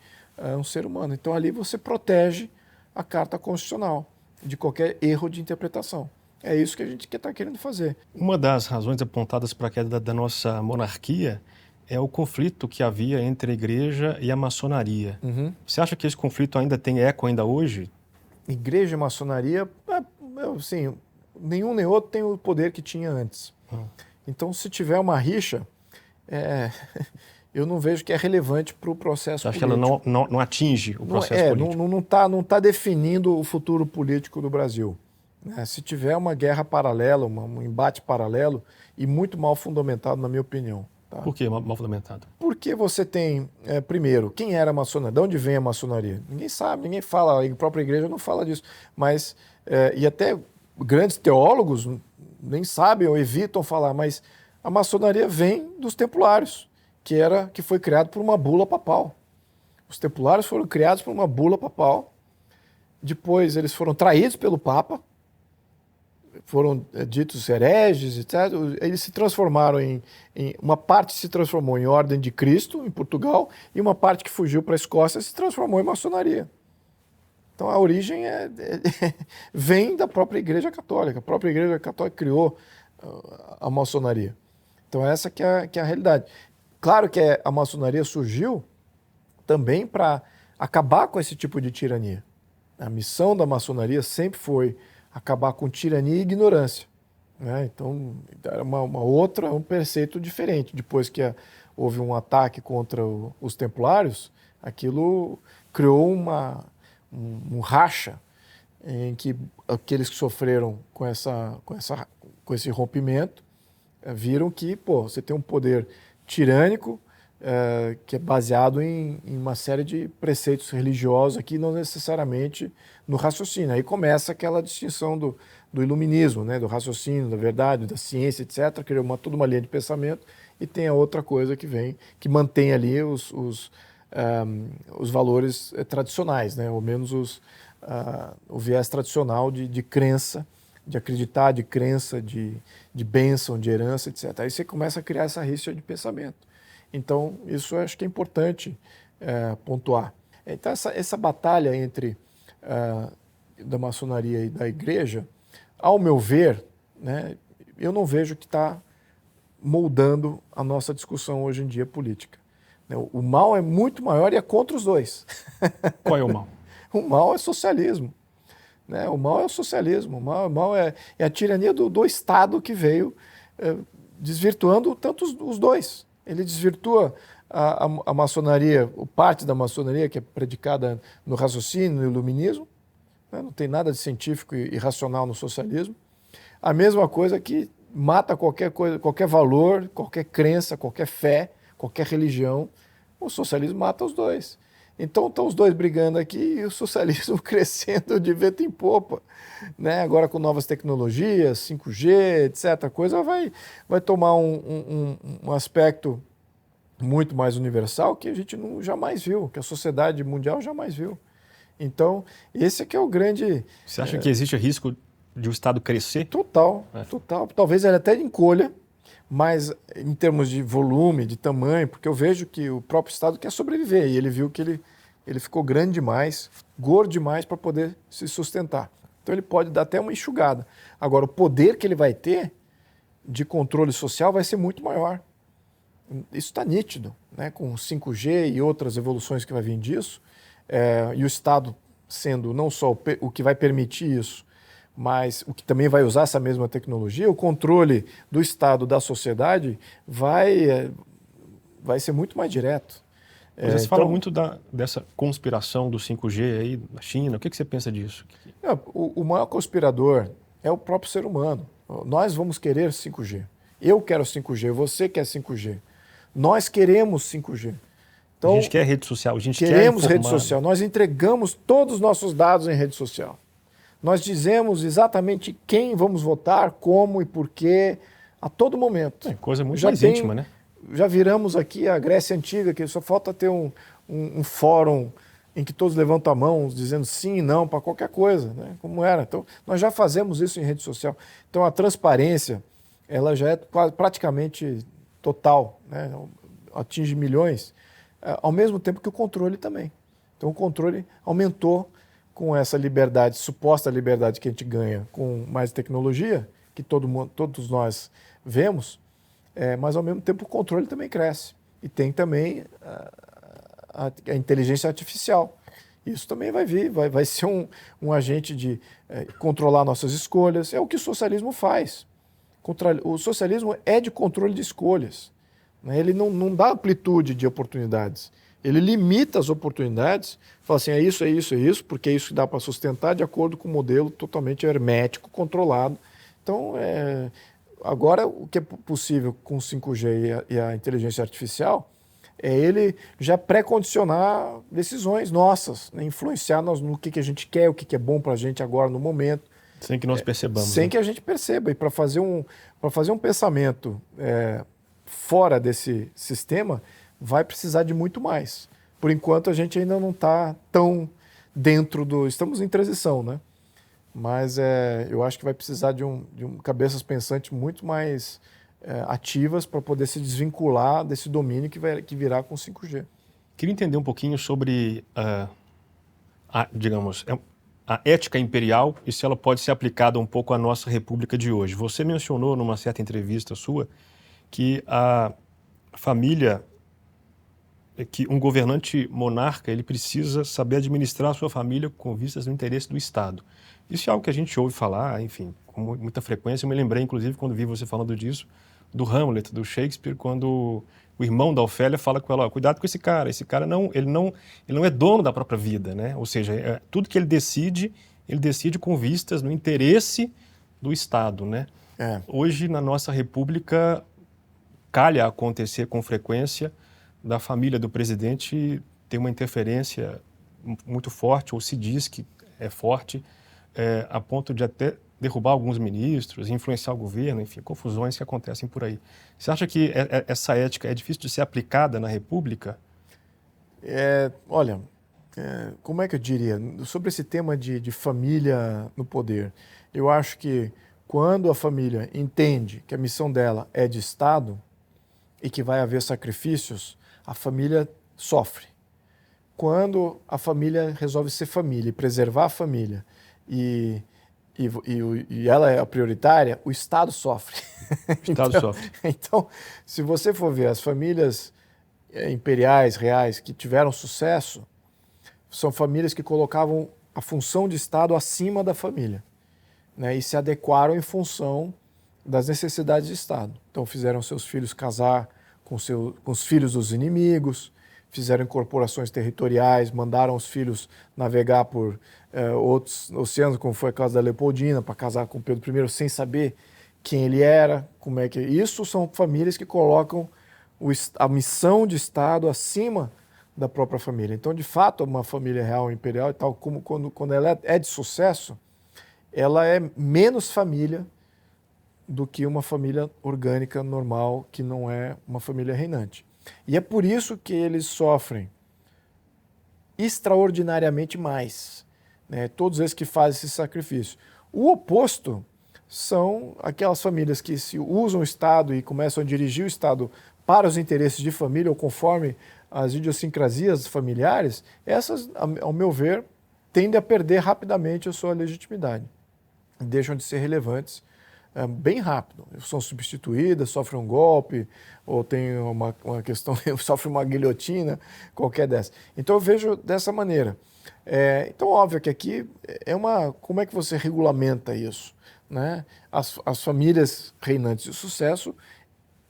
um ser humano. Então ali você protege a Carta Constitucional de qualquer erro de interpretação. É isso que a gente está querendo fazer. Uma das razões apontadas para a queda da nossa monarquia é o conflito que havia entre a igreja e a maçonaria. Uhum. Você acha que esse conflito ainda tem eco ainda hoje? Igreja e maçonaria, assim, nenhum nem outro tem o poder que tinha antes. Então, se tiver uma rixa, eu não vejo que é relevante para o processo político. Você acha que ela não atinge o processo político? Não tá definindo o futuro político do Brasil. Se tiver uma guerra paralela, um embate paralelo, e muito mal fundamentado, na minha opinião. Tá? Por que mal fundamentado? Porque você tem, primeiro, quem era a maçonaria? De onde vem a maçonaria? Ninguém sabe, ninguém fala, a própria igreja não fala disso. Mas, e até grandes teólogos nem sabem ou evitam falar, mas a maçonaria vem dos templários, que foi criado por uma bula papal. Os templários foram criados por uma bula papal, depois eles foram traídos pelo Papa, foram ditos hereges, etc. Eles se transformaram uma parte se transformou em Ordem de Cristo, em Portugal, e uma parte que fugiu para a Escócia se transformou em maçonaria. Então a origem vem da própria Igreja Católica. A própria Igreja Católica criou a maçonaria. Então essa que é a realidade. Claro que a maçonaria surgiu também para acabar com esse tipo de tirania. A missão da maçonaria sempre foi acabar com tirania e ignorância. Né? Então, era um preceito diferente. Depois que houve um ataque contra os templários, aquilo criou um racha em que aqueles que sofreram com esse rompimento viram que você tem um poder tirânico que é baseado em uma série de preceitos religiosos aqui, não necessariamente no raciocínio. Aí começa aquela distinção do iluminismo, né? Do raciocínio, da verdade, da ciência, etc. Criou toda uma linha de pensamento, e tem a outra coisa que vem, que mantém ali os valores tradicionais, né? Ou menos o viés tradicional de crença, de acreditar, de crença, de bênção, de herança, etc. Aí você começa a criar essa rixa de pensamento. Então, isso eu acho que é importante pontuar. Então, essa batalha entre da maçonaria e da igreja, ao meu ver, né, eu não vejo que está moldando a nossa discussão hoje em dia política. O mal é muito maior e é contra os dois. Qual é o mal? O mal é socialismo. Né? O mal é o socialismo. O mal é a tirania do Estado que veio desvirtuando tanto os dois. Ele desvirtua a maçonaria, parte da maçonaria que é predicada no raciocínio, no iluminismo, né? Não tem nada de científico e racional no socialismo. A mesma coisa que mata qualquer coisa, qualquer valor, qualquer crença, qualquer fé, qualquer religião. O socialismo mata os dois. Então estão os dois brigando aqui e o socialismo crescendo de vento em popa. Né? Agora com novas tecnologias, 5G, etc., a coisa vai tomar um aspecto muito mais universal que a gente jamais viu, que a sociedade mundial jamais viu. Então, esse aqui é o grande... Você acha que existe risco de o Estado crescer? Total, total. Talvez ele até encolha, mas em termos de volume, de tamanho, porque eu vejo que o próprio Estado quer sobreviver e ele viu que ele ficou grande demais, gordo demais para poder se sustentar. Então ele pode dar até uma enxugada. Agora, o poder que ele vai ter de controle social vai ser muito maior. Isso está nítido, né? Com 5G e outras evoluções que vai vir disso, e o Estado sendo não só o que vai permitir isso, mas o que também vai usar essa mesma tecnologia, o controle do Estado, da sociedade, vai ser muito mais direto. Você fala muito dessa conspiração do 5G aí na China. O que você pensa disso? O maior conspirador é o próprio ser humano. Nós vamos querer 5G. Eu quero 5G, você quer 5G. Nós queremos 5G. Então, a gente quer rede social, a gente queremos quer rede social. Nós entregamos todos os nossos dados em rede social. Nós dizemos exatamente quem vamos votar, como e por quê, a todo momento. É coisa muito mais íntima, né? Já viramos aqui a Grécia Antiga, que só falta ter um fórum em que todos levantam a mão dizendo sim e não para qualquer coisa, né? Como era. Então, nós já fazemos isso em rede social. Então, a transparência, ela já é praticamente total, né? Atinge milhões, ao mesmo tempo que o controle também. Então, o controle aumentou com essa liberdade, suposta liberdade que a gente ganha com mais tecnologia, que todos nós vemos, mas ao mesmo tempo o controle também cresce. E tem também a inteligência artificial. Isso também vai vir, vai ser um agente de controlar nossas escolhas. É o que o socialismo faz. O socialismo é de controle de escolhas. Né? Ele não dá amplitude de oportunidades. Ele limita as oportunidades, fala assim, é isso, porque é isso que dá para sustentar de acordo com um modelo totalmente hermético, controlado. Então, agora o que é possível com o 5G e a inteligência artificial é ele já pré-condicionar decisões nossas, né? Influenciar no que a gente quer, o que é bom para a gente agora no momento. Sem que nós percebamos. Sem que a gente perceba. E para fazer um pensamento fora desse sistema, vai precisar de muito mais. Por enquanto, a gente ainda não está tão dentro do... Estamos em transição, né? Mas eu acho que vai precisar de cabeças pensantes muito mais ativas para poder se desvincular desse domínio que virá com o 5G. Queria entender um pouquinho sobre, digamos, a ética imperial e se ela pode ser aplicada um pouco à nossa república de hoje. Você mencionou numa certa entrevista sua que a família, que um governante monarca, ele precisa saber administrar a sua família com vistas no interesse do Estado. Isso é algo que a gente ouve falar, enfim, com muita frequência. Eu me lembrei, inclusive, quando vi você falando disso, do Hamlet, do Shakespeare, quando o irmão da Ofélia fala com ela, cuidado com esse cara ele não é dono da própria vida, né? Ou seja, tudo que ele decide com vistas no interesse do Estado, né? Hoje, na nossa república, calha acontecer com frequência da família do presidente ter uma interferência muito forte, ou se diz que é forte, a ponto de até derrubar alguns ministros, influenciar o governo, enfim, confusões que acontecem por aí. Você acha que essa ética é difícil de ser aplicada na República? Olha, como é que eu diria? Sobre esse tema de família no poder, eu acho que quando a família entende que a missão dela é de Estado e que vai haver sacrifícios, a família sofre. Quando a família resolve ser família e preservar a família e ela é a prioritária, o Estado sofre. O Estado sofre. Então, se você for ver as famílias imperiais, reais, que tiveram sucesso, são famílias que colocavam a função de Estado acima da família, né, e se adequaram em função das necessidades de Estado. Então, fizeram seus filhos casar com os filhos dos inimigos, fizeram incorporações territoriais, mandaram os filhos navegar por outros oceanos, como foi a caso da Leopoldina, para casar com Pedro I, sem saber quem ele era, como é que... Isso são famílias que colocam a missão de Estado acima da própria família. Então, de fato, uma família real imperial, e tal, como quando ela é de sucesso, ela é menos família do que uma família orgânica normal, que não é uma família reinante. E é por isso que eles sofrem extraordinariamente mais, né? Todos esses que fazem esse sacrifício. O oposto são aquelas famílias que se usam o Estado e começam a dirigir o Estado para os interesses de família ou conforme as idiosincrasias familiares. Essas, ao meu ver, tendem a perder rapidamente a sua legitimidade. Deixam de ser relevantes bem rápido. São substituídas, sofrem um golpe, ou tem uma questão, sofrem uma guilhotina, qualquer dessa. Então eu vejo dessa maneira. Então, óbvio que aqui como é que você regulamenta isso, né? As famílias reinantes de sucesso,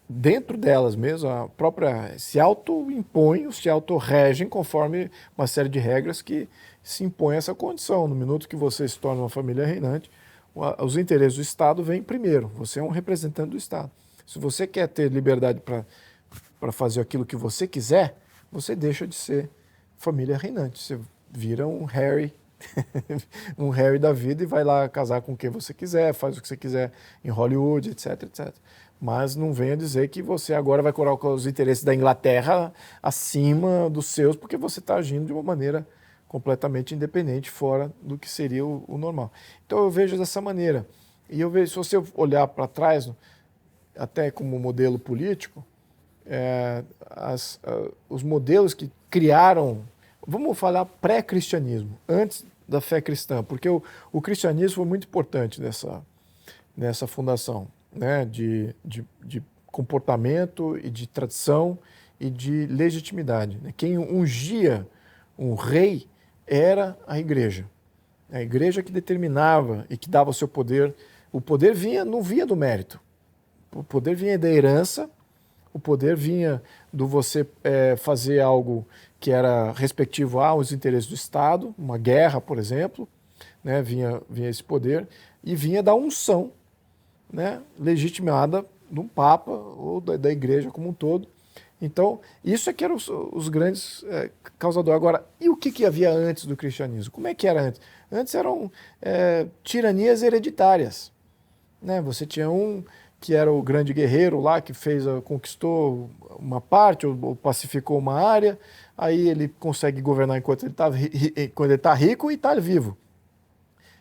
dentro delas mesmo, a própria se auto-impõem, se auto-regem conforme uma série de regras que se impõem essa condição. No minuto que você se torna uma família reinante, os interesses do Estado vêm primeiro. Você é um representante do Estado. Se você quer ter liberdade para fazer aquilo que você quiser, você deixa de ser família reinante. Você vira um Harry, um Harry da vida e vai lá casar com quem você quiser, faz o que você quiser em Hollywood, etc, etc. Mas não venha dizer que você agora vai colocar os interesses da Inglaterra acima dos seus, porque você está agindo de uma maneira completamente independente, fora do que seria o normal. Então eu vejo dessa maneira. E eu vejo, se você olhar para trás, até como modelo político, os modelos que criaram, vamos falar pré-cristianismo, antes da fé cristã, porque o cristianismo foi muito importante nessa fundação, né, de comportamento e de tradição e de legitimidade. Quem ungia um rei era a igreja. A igreja que determinava e que dava o seu poder. O poder não vinha do mérito. O poder vinha da herança, o poder vinha do você fazer algo que era respectivo aos interesses do Estado, uma guerra, por exemplo, né, vinha esse poder, e vinha da unção, né, legitimada de um Papa ou da igreja como um todo. Então, isso é que eram os grandes causadores. Agora, e o que havia antes do cristianismo? Como é que era antes? Antes eram tiranias hereditárias, né? Você tinha um que era o grande guerreiro lá, que conquistou uma parte ou pacificou uma área, aí ele consegue governar enquanto ele está rico e está vivo.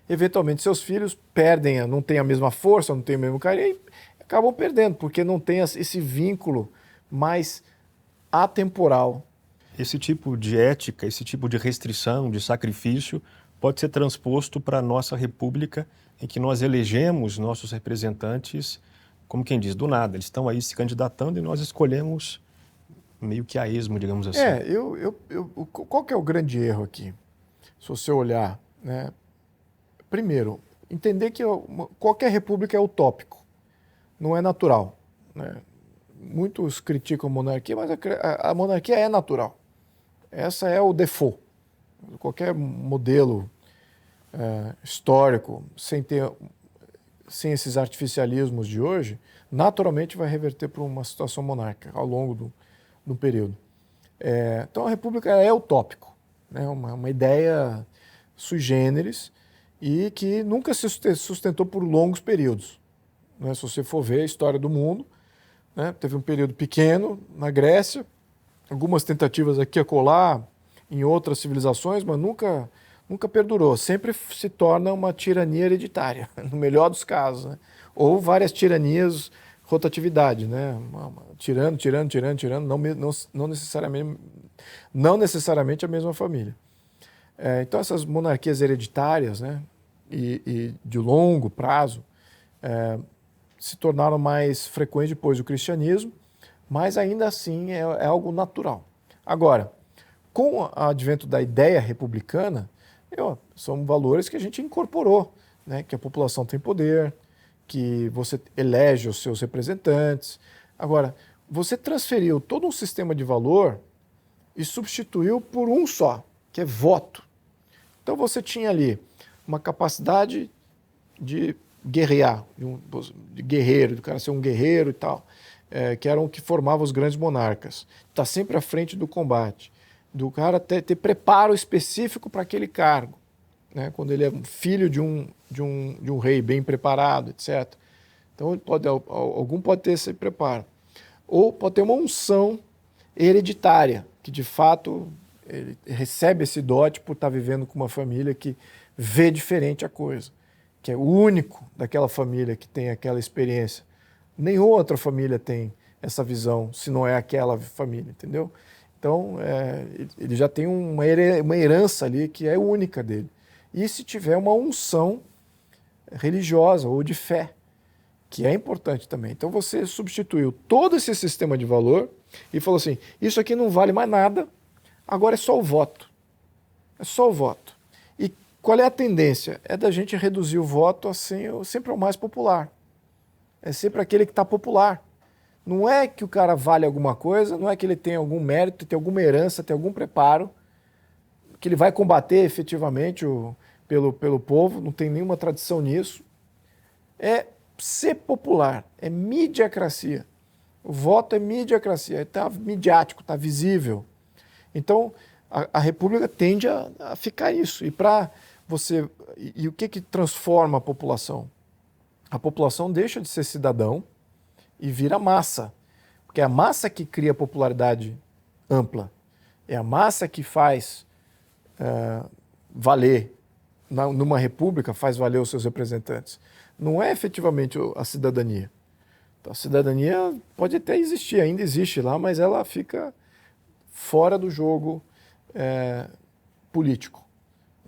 Eventualmente, seus filhos perdem, não têm a mesma força, não têm o mesmo carinho, e acabam perdendo, porque não tem esse vínculo mais atemporal. Esse tipo de ética, esse tipo de restrição, de sacrifício, pode ser transposto para a nossa república, em que nós elegemos nossos representantes, como quem diz, do nada. Eles estão aí se candidatando e nós escolhemos meio que a esmo, digamos assim. Qual que é o grande erro aqui? Se você olhar, né? Primeiro, entender que qualquer república é utópico, não é natural, né? Muitos criticam a monarquia, mas a monarquia é natural. Essa é o default. Qualquer modelo histórico, sem esses artificialismos de hoje, naturalmente vai reverter para uma situação monárquica ao longo do período. Então a república é utópico, né? Uma ideia sui generis e que nunca se sustentou por longos períodos, né? Se você for ver a história do mundo, né? Teve um período pequeno na Grécia, algumas tentativas aqui e acolá em outras civilizações, mas nunca perdurou. Sempre se torna uma tirania hereditária, no melhor dos casos, né? Ou várias tiranias, rotatividade, né? Tirando, não necessariamente a mesma família. Então essas monarquias hereditárias, né? E de longo prazo, se tornaram mais frequentes depois do cristianismo, mas ainda assim é algo natural. Agora, com o advento da ideia republicana, são valores que a gente incorporou, né? Que a população tem poder, que você elege os seus representantes. Agora, você transferiu todo um sistema de valor e substituiu por um só, que é voto. Então você tinha ali uma capacidade de guerrear, de guerreiro, do cara ser um guerreiro e tal, que eram o que formavam os grandes monarcas. Está sempre à frente do combate, do cara ter preparo específico para aquele cargo, né? Quando ele é filho de um rei bem preparado, etc. Então algum pode ter esse preparo. Ou pode ter uma unção hereditária, que de fato ele recebe esse dote por estar vivendo com uma família que vê diferente a coisa, que é o único daquela família que tem aquela experiência. Nenhuma outra família tem essa visão, se não é aquela família, entendeu? Então, ele já tem uma herança ali que é única dele. E se tiver uma unção religiosa ou de fé, que é importante também. Então, você substituiu todo esse sistema de valor e falou assim, isso aqui não vale mais nada, agora é só o voto. É só o voto. E qual é a tendência? É da gente reduzir o voto assim, sempre ao mais popular. É sempre aquele que está popular. Não é que o cara vale alguma coisa, não é que ele tem algum mérito, tem alguma herança, tem algum preparo, que ele vai combater efetivamente pelo povo, não tem nenhuma tradição nisso. É ser popular, é midiacracia. O voto é midiacracia, está midiático, está visível. Então, a República tende a ficar isso. E o que transforma a população? A população deixa de ser cidadão e vira massa. Porque é a massa que cria popularidade ampla. É a massa que faz valer, numa república, faz valer os seus representantes. Não é efetivamente a cidadania. Então, a cidadania pode até existir, ainda existe lá, mas ela fica fora do jogo político.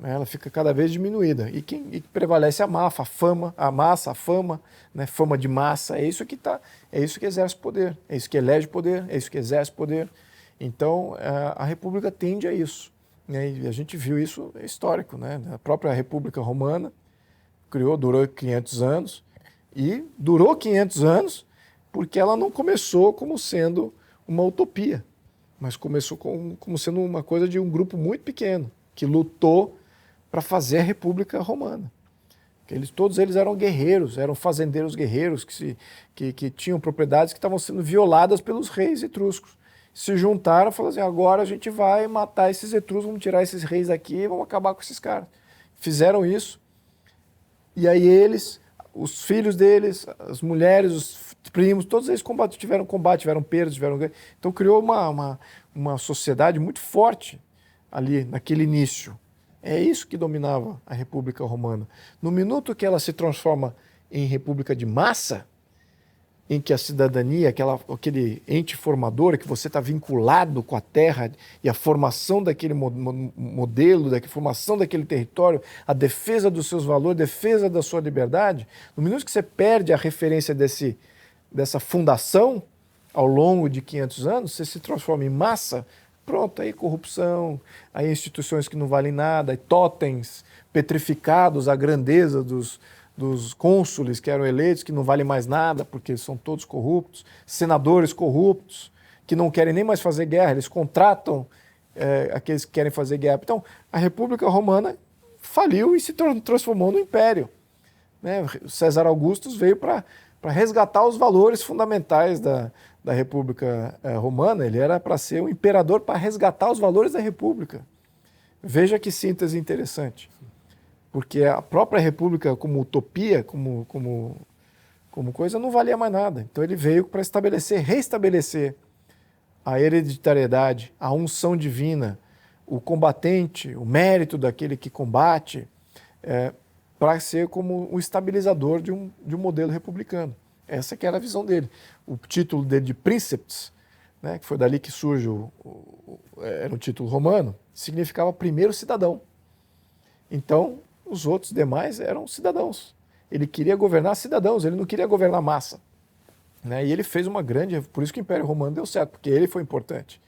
Ela fica cada vez diminuída. E quem prevalece a massa, a fama, né? Fama de massa, é isso que exerce poder, é isso que elege poder, é isso que exerce poder. Então, a República tende a isso. Né? E a gente viu isso, é histórico. Né? A própria República Romana durou 500 anos, e durou 500 anos porque ela não começou como sendo uma utopia, mas começou como sendo uma coisa de um grupo muito pequeno, que lutou para fazer a República Romana. Todos eles eram guerreiros, eram fazendeiros guerreiros que tinham propriedades que estavam sendo violadas pelos reis etruscos. Se juntaram e falaram assim, agora a gente vai matar esses etruscos, vamos tirar esses reis daqui e vamos acabar com esses caras. Fizeram isso, e aí os filhos deles, as mulheres, os primos, todos eles tiveram combate, tiveram perdas, Então criou uma sociedade muito forte ali, naquele início. É isso que dominava a República Romana. No minuto que ela se transforma em república de massa, em que a cidadania, aquele ente formador, que você está vinculado com a terra e a formação daquele modelo, da formação daquele território, a defesa dos seus valores, a defesa da sua liberdade, no minuto que você perde a referência dessa fundação, ao longo de 500 anos, você se transforma em massa, pronto, aí corrupção, aí instituições que não valem nada, aí totens petrificados, a grandeza dos cônsules que eram eleitos, que não valem mais nada, porque são todos corruptos, senadores corruptos, que não querem nem mais fazer guerra, eles contratam aqueles que querem fazer guerra. Então, a República Romana faliu e se transformou no Império. Né? César Augusto veio para resgatar os valores fundamentais da República Romana. Ele era para ser um imperador para resgatar os valores da República. Veja que síntese interessante. Porque a própria República, como utopia, como coisa, não valia mais nada. Então ele veio para reestabelecer a hereditariedade, a unção divina, o combatente, o mérito daquele que combate, para ser como um estabilizador de um modelo republicano. Essa que era a visão dele. O título dele de Princeps, né, que foi dali que surge era um título romano, significava primeiro cidadão. Então, os outros demais eram cidadãos. Ele queria governar cidadãos, ele não queria governar massa. Né? E ele fez uma grande... Por isso que o Império Romano deu certo, porque ele foi importante.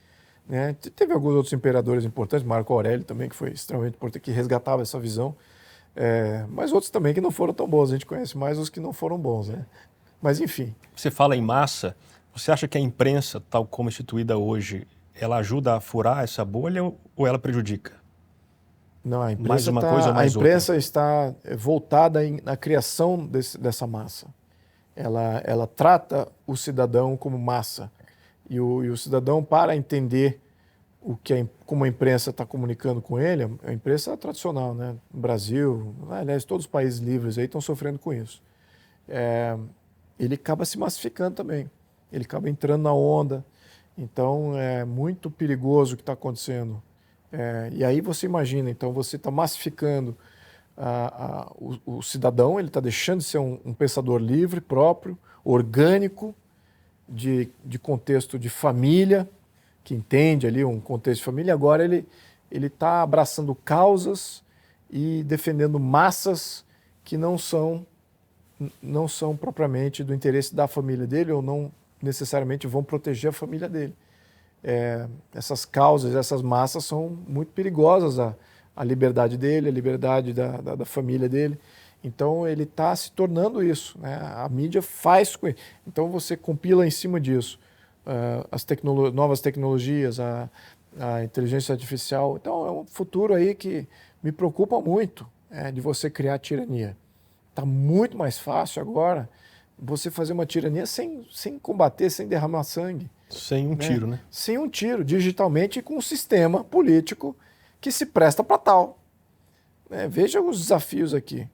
Né? Teve alguns outros imperadores importantes, Marco Aurélio também, que foi extremamente importante, que resgatava essa visão. Mas outros também que não foram tão bons. A gente conhece mais os que não foram bons. Né? Mas, enfim. Você fala em massa, você acha que a imprensa, tal como instituída hoje, ela ajuda a furar essa bolha ou ela prejudica? Não, a imprensa está voltada na criação dessa massa. Ela trata o cidadão como massa. E o cidadão, para entender como a imprensa está comunicando com ele, a imprensa tradicional, né? No Brasil, aliás, todos os países livres aí estão sofrendo com isso. Ele acaba se massificando também. Ele acaba entrando na onda. Então, é muito perigoso o que está acontecendo. E aí você imagina, então você está massificando o cidadão, ele está deixando de ser um pensador livre, próprio, orgânico, de contexto de família, que entende ali um contexto de família. Agora ele está abraçando causas e defendendo massas que não são propriamente do interesse da família dele ou não necessariamente vão proteger a família dele. Essas causas, essas massas são muito perigosas à liberdade dele, à liberdade da família dele. Então ele está se tornando isso, né? A mídia faz com isso. Então você compila em cima disso as novas tecnologias, a inteligência artificial. Então é um futuro aí que me preocupa muito, de você criar tirania. Está muito mais fácil agora você fazer uma tirania sem combater, sem derramar sangue. Sem um tiro, né? Sem um tiro, digitalmente, com um sistema político que se presta para tal. Veja os desafios aqui.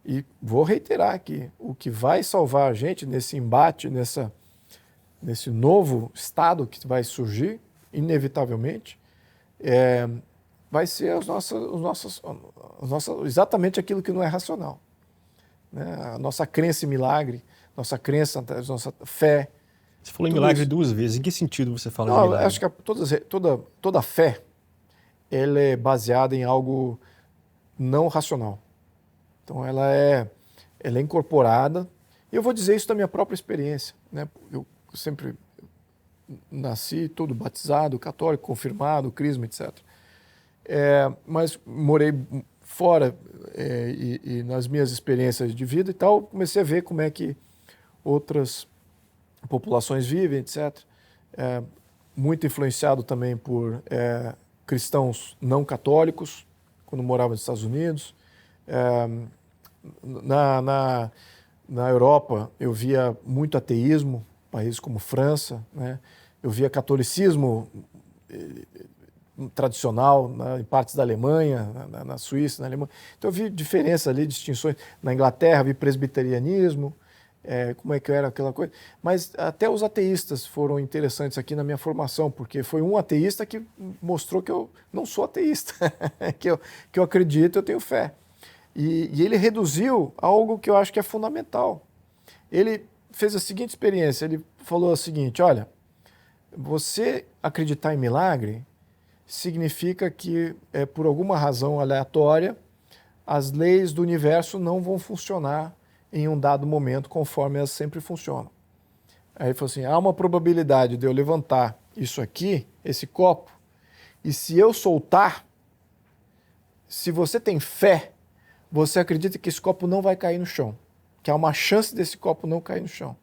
E vou reiterar aqui, o que vai salvar a gente nesse embate, nesse novo estado que vai surgir, inevitavelmente, vai ser exatamente aquilo que não é racional. A nossa crença em milagre, nossa crença, nossa fé. Você falou em milagre duas vezes. Em que sentido você fala de milagre? Acho que toda fé ela é baseada em algo não racional. Então ela é incorporada. E eu vou dizer isso da minha própria experiência, né? Eu sempre nasci todo batizado, católico, confirmado, crisma, etc. Mas morei fora e nas minhas experiências de vida e tal, comecei a ver como é que outras populações vivem, etc. Muito influenciado também por cristãos não católicos, quando morava nos Estados Unidos. Na Europa, eu via muito ateísmo, países como França, né? Eu via catolicismo tradicional em partes da Alemanha, na Suíça, na Alemanha. Então eu vi diferença ali, distinções. Na Inglaterra, vi presbiterianismo, como é que era aquela coisa. Mas até os ateístas foram interessantes aqui na minha formação, porque foi um ateísta que mostrou que eu não sou ateísta, que eu acredito, eu tenho fé. E ele reduziu algo que eu acho que é fundamental. Ele fez a seguinte experiência, ele falou o seguinte: olha, você acreditar em milagre significa que, por alguma razão aleatória, as leis do universo não vão funcionar em um dado momento conforme elas sempre funcionam. Aí ele falou assim, há uma probabilidade de eu levantar isso aqui, esse copo, e se eu soltar, se você tem fé, você acredita que esse copo não vai cair no chão, que há uma chance desse copo não cair no chão.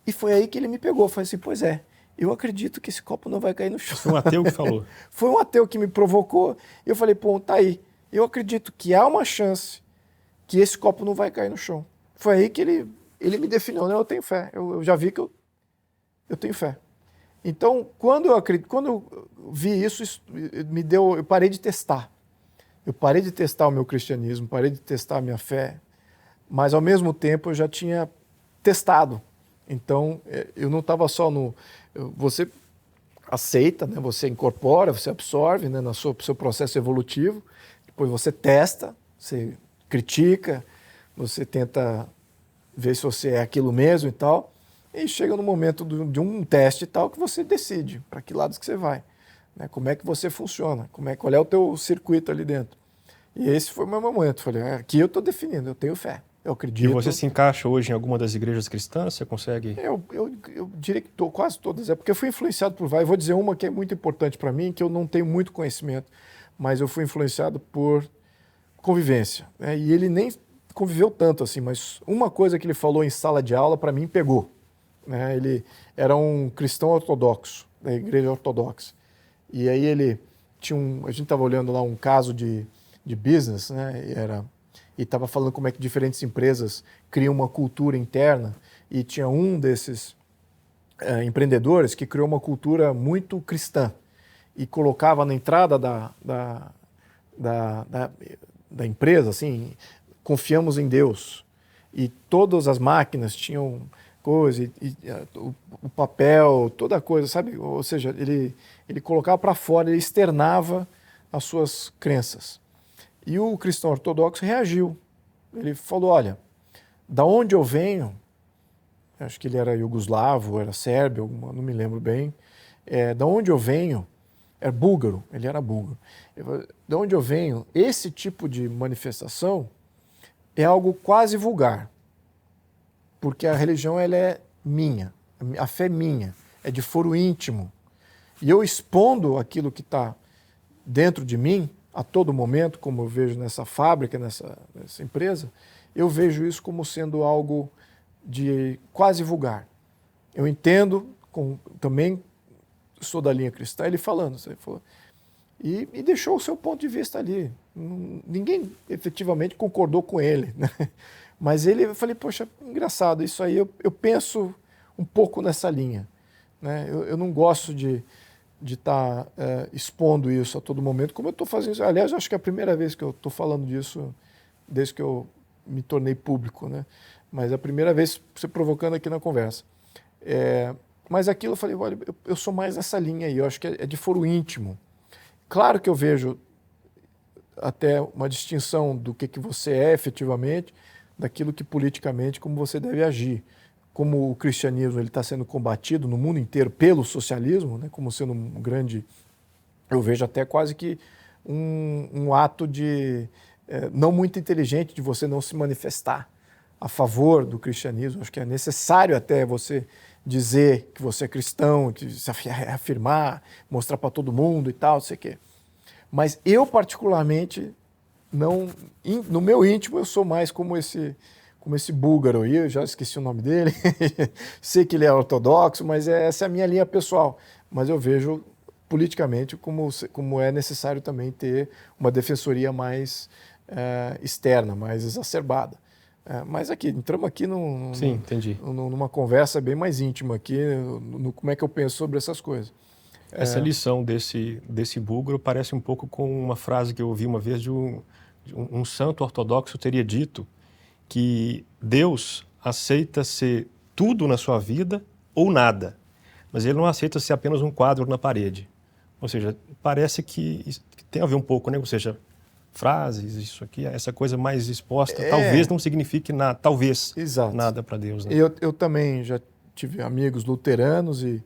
E foi aí que ele me pegou, falei assim, pois é, eu acredito que esse copo não vai cair no chão. Foi um ateu que falou. Foi um ateu que me provocou, e eu falei, pô, tá aí, eu acredito que há uma chance que esse copo não vai cair no chão. Foi aí que ele me definiu, né? Eu tenho fé, eu já vi que eu tenho fé. Então, quando eu vi isso eu parei de testar. Eu parei de testar o meu cristianismo, parei de testar a minha fé, mas ao mesmo tempo eu já tinha testado. Então, eu não estava só você aceita, né? Você incorpora, você absorve, né? No seu processo evolutivo, depois você testa, você critica, você tenta ver se você é aquilo mesmo e tal, e chega no momento de um teste e tal que você decide para que lados que você vai, né? Como é que você funciona, qual é o teu circuito ali dentro. E esse foi o meu momento, falei, aqui eu estou definindo, eu tenho fé, eu acredito. E você se encaixa hoje em alguma das igrejas cristãs? Você consegue? Eu diria que quase todas, porque eu fui influenciado por várias. Eu vou dizer uma que é muito importante para mim, que eu não tenho muito conhecimento, mas eu fui influenciado por convivência, né? E ele nem conviveu tanto assim, mas uma coisa que ele falou em sala de aula para mim pegou, né? Ele era um cristão ortodoxo, da igreja ortodoxa, e aí ele tinha a gente estava olhando lá um caso de business, né? E estava falando como é que diferentes empresas criam uma cultura interna, e tinha um desses empreendedores que criou uma cultura muito cristã e colocava na entrada da empresa, assim, confiamos em Deus. E todas as máquinas tinham coisa, o papel, toda a coisa, sabe? Ou seja, ele colocava para fora, ele externava as suas crenças. E o cristão ortodoxo reagiu. Ele falou, olha, da onde eu venho, acho que ele era iugoslavo, era sérbio, não me lembro bem, da onde eu venho, era búlgaro, ele era búlgaro. Da onde eu venho, esse tipo de manifestação é algo quase vulgar, porque a religião ela é minha, a fé é minha, é de foro íntimo. E eu expondo aquilo que está dentro de mim, a todo momento, como eu vejo nessa fábrica, nessa empresa, eu vejo isso como sendo algo de quase vulgar. Eu entendo, também sou da linha cristã, ele falando, você falou, e deixou o seu ponto de vista ali. Ninguém efetivamente concordou com ele, né? Mas eu falei, poxa, engraçado, isso aí eu penso um pouco nessa linha, né? Eu não gosto de estar expondo isso a todo momento, como eu estou fazendo isso. Aliás, acho que é a primeira vez que eu estou falando disso desde que eu me tornei público, né? Mas é a primeira vez você provocando aqui na conversa. Mas aquilo eu falei, olha, eu sou mais nessa linha aí, eu acho que é de foro íntimo. Claro que eu vejo até uma distinção do que você é efetivamente, daquilo que politicamente, como você deve agir. Como o cristianismo está sendo combatido no mundo inteiro pelo socialismo, né, como sendo um grande, eu vejo até quase que um ato de não muito inteligente de você não se manifestar a favor do cristianismo. Acho que é necessário até você dizer que você é cristão, se afirmar, mostrar para todo mundo e tal, não sei o quê. Mas eu, particularmente, não, no meu íntimo, eu sou mais como esse búlgaro aí, eu já esqueci o nome dele, sei que ele é ortodoxo, mas essa é a minha linha pessoal. Mas eu vejo politicamente como é necessário também ter uma defensoria mais externa, mais exacerbada. Mas entramos aqui Sim, entendi. numa conversa bem mais íntima aqui, no como é que eu penso sobre essas coisas. Essa lição desse búlgaro parece um pouco com uma frase que eu ouvi uma vez de um santo ortodoxo teria dito que Deus aceita ser tudo na sua vida ou nada, mas ele não aceita ser apenas um quadro na parede. Ou seja, parece que tem a ver um pouco, né? Ou seja, frases, isso aqui, essa coisa mais exposta, talvez não signifique nada, talvez Exato. nada para Deus. Né? Eu também já tive amigos luteranos e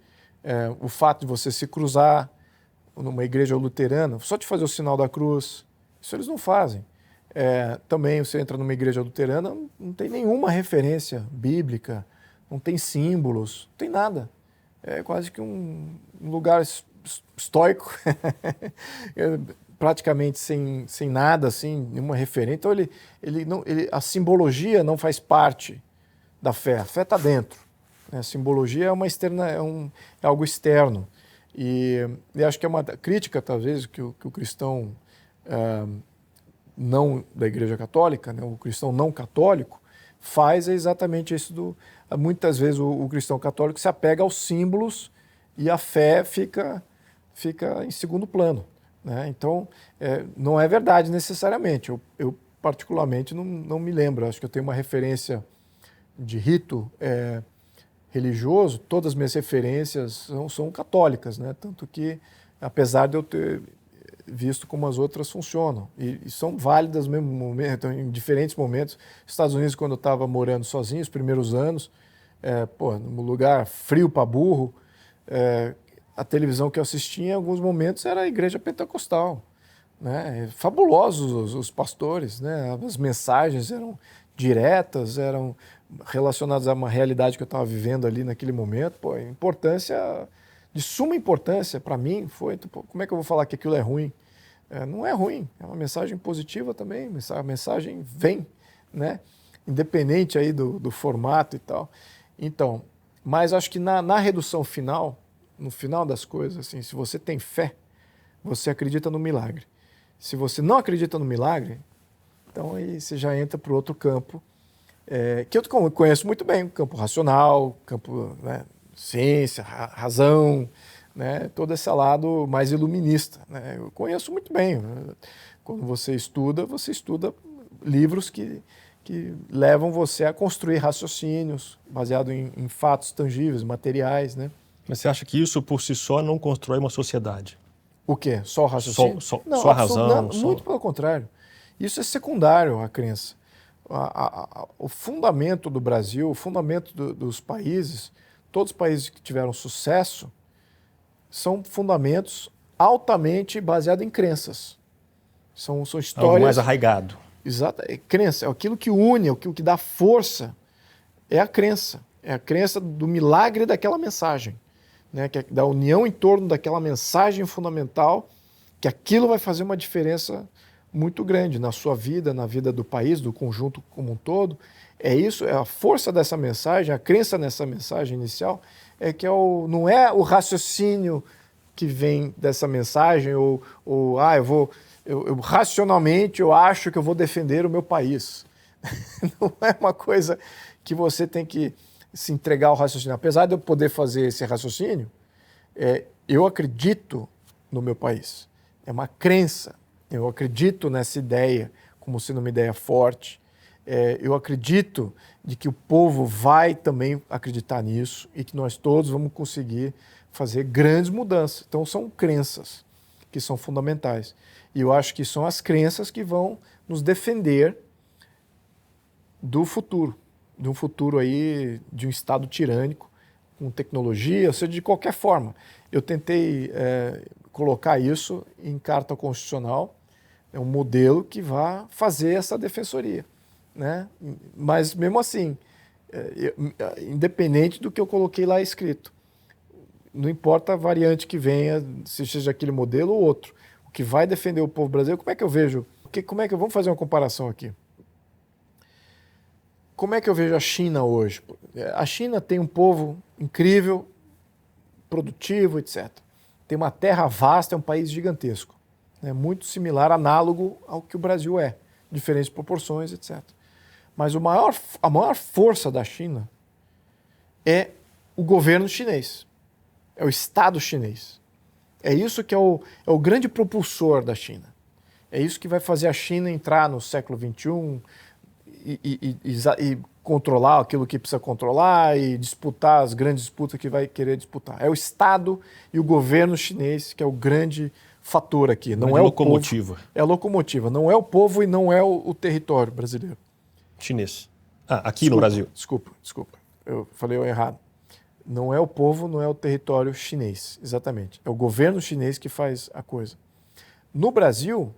o fato de você se cruzar numa igreja luterana, só de fazer o sinal da cruz, isso eles não fazem. Também você entra numa igreja luterana, não tem nenhuma referência bíblica, não tem símbolos, não tem nada. É quase que um lugar estoico, praticamente sem nada, assim, nenhuma referência. Então a simbologia não faz parte da fé. A fé está dentro. A simbologia é algo externo. E acho que é uma crítica, talvez, que o cristão não da Igreja Católica, né, o cristão não católico, faz exatamente isso. Muitas vezes o cristão católico se apega aos símbolos e a fé fica em segundo plano. Né? Então, não é verdade necessariamente. Eu particularmente, não me lembro. Acho que eu tenho uma referência de rito religioso, todas as minhas referências são católicas, né? Tanto que, apesar de eu ter visto como as outras funcionam, e são válidas mesmo momento, em diferentes momentos. Nos Estados Unidos, quando eu estava morando sozinho, os primeiros anos, num lugar frio para burro, a televisão que eu assistia em alguns momentos era a igreja pentecostal. Né? Fabulosos os pastores, né? As mensagens eram diretas, eram relacionadas a uma realidade que eu estava vivendo ali naquele momento. De suma importância para mim foi, como é que eu vou falar que aquilo é ruim? Não é ruim, é uma mensagem positiva também, a mensagem vem, né? Independente aí do formato e tal. Então, mas acho que na redução final, no final das coisas, assim, se você tem fé, você acredita no milagre. Se você não acredita no milagre, então aí você já entra para o outro campo, que eu conheço muito bem, o campo racional, campo, né, ciência, razão, né, todo esse lado mais iluminista. Né, eu conheço muito bem. Quando você estuda livros que que levam você a construir raciocínios baseados em fatos tangíveis, materiais, né? Mas você acha que isso por si só não constrói uma sociedade? O quê? Só o raciocínio? Não, Só a razão? muito pelo contrário. Isso é secundário à crença. O fundamento do Brasil, o fundamento dos países, todos os países que tiveram sucesso, são fundamentos altamente baseados em crenças. São histórias... Algo mais arraigado. Exato. Crença. Aquilo que une, aquilo que dá força é a crença. É a crença do milagre daquela mensagem, né? Que é da união em torno daquela mensagem fundamental, que aquilo vai fazer uma diferença muito grande na sua vida, na vida do país, do conjunto como um todo. É isso, é a força dessa mensagem, a crença nessa mensagem inicial, não é o raciocínio que vem dessa mensagem, eu racionalmente eu acho que eu vou defender o meu país. Não é uma coisa que você tem que se entregar ao raciocínio. Apesar de eu poder fazer esse raciocínio, eu acredito no meu país. É uma crença. Eu acredito nessa ideia como sendo uma ideia forte. Eu acredito de que o povo vai também acreditar nisso e que nós todos vamos conseguir fazer grandes mudanças. Então são crenças que são fundamentais. E eu acho que são as crenças que vão nos defender do futuro, de um futuro aí de um Estado tirânico, com tecnologia, ou seja, de qualquer forma. Eu tentei colocar isso em carta constitucional, é um modelo que vai fazer essa defensoria, né? Mas mesmo assim, independente do que eu coloquei lá escrito, não importa a variante que venha, se seja aquele modelo ou outro, o que vai defender o povo brasileiro, como é que eu vejo? Vamos fazer uma comparação aqui. Como é que eu vejo a China hoje? A China tem um povo incrível, produtivo, etc. Tem uma terra vasta, é um país gigantesco. Muito similar, análogo ao que o Brasil é, diferentes proporções, etc. Mas a maior força da China é o governo chinês, é o Estado chinês. É isso que é o grande propulsor da China. É isso que vai fazer a China entrar no século XXI e controlar aquilo que precisa controlar e disputar as grandes disputas que vai querer disputar. É o Estado e o governo chinês que é o grande fator aqui. Não é o locomotiva. Povo, é a locomotiva. Não é o povo e não é o território brasileiro. Chinês. Aqui no Brasil. Desculpa. Eu falei errado. Não é o povo, não é o território chinês. Exatamente. É o governo chinês que faz a coisa. No Brasil,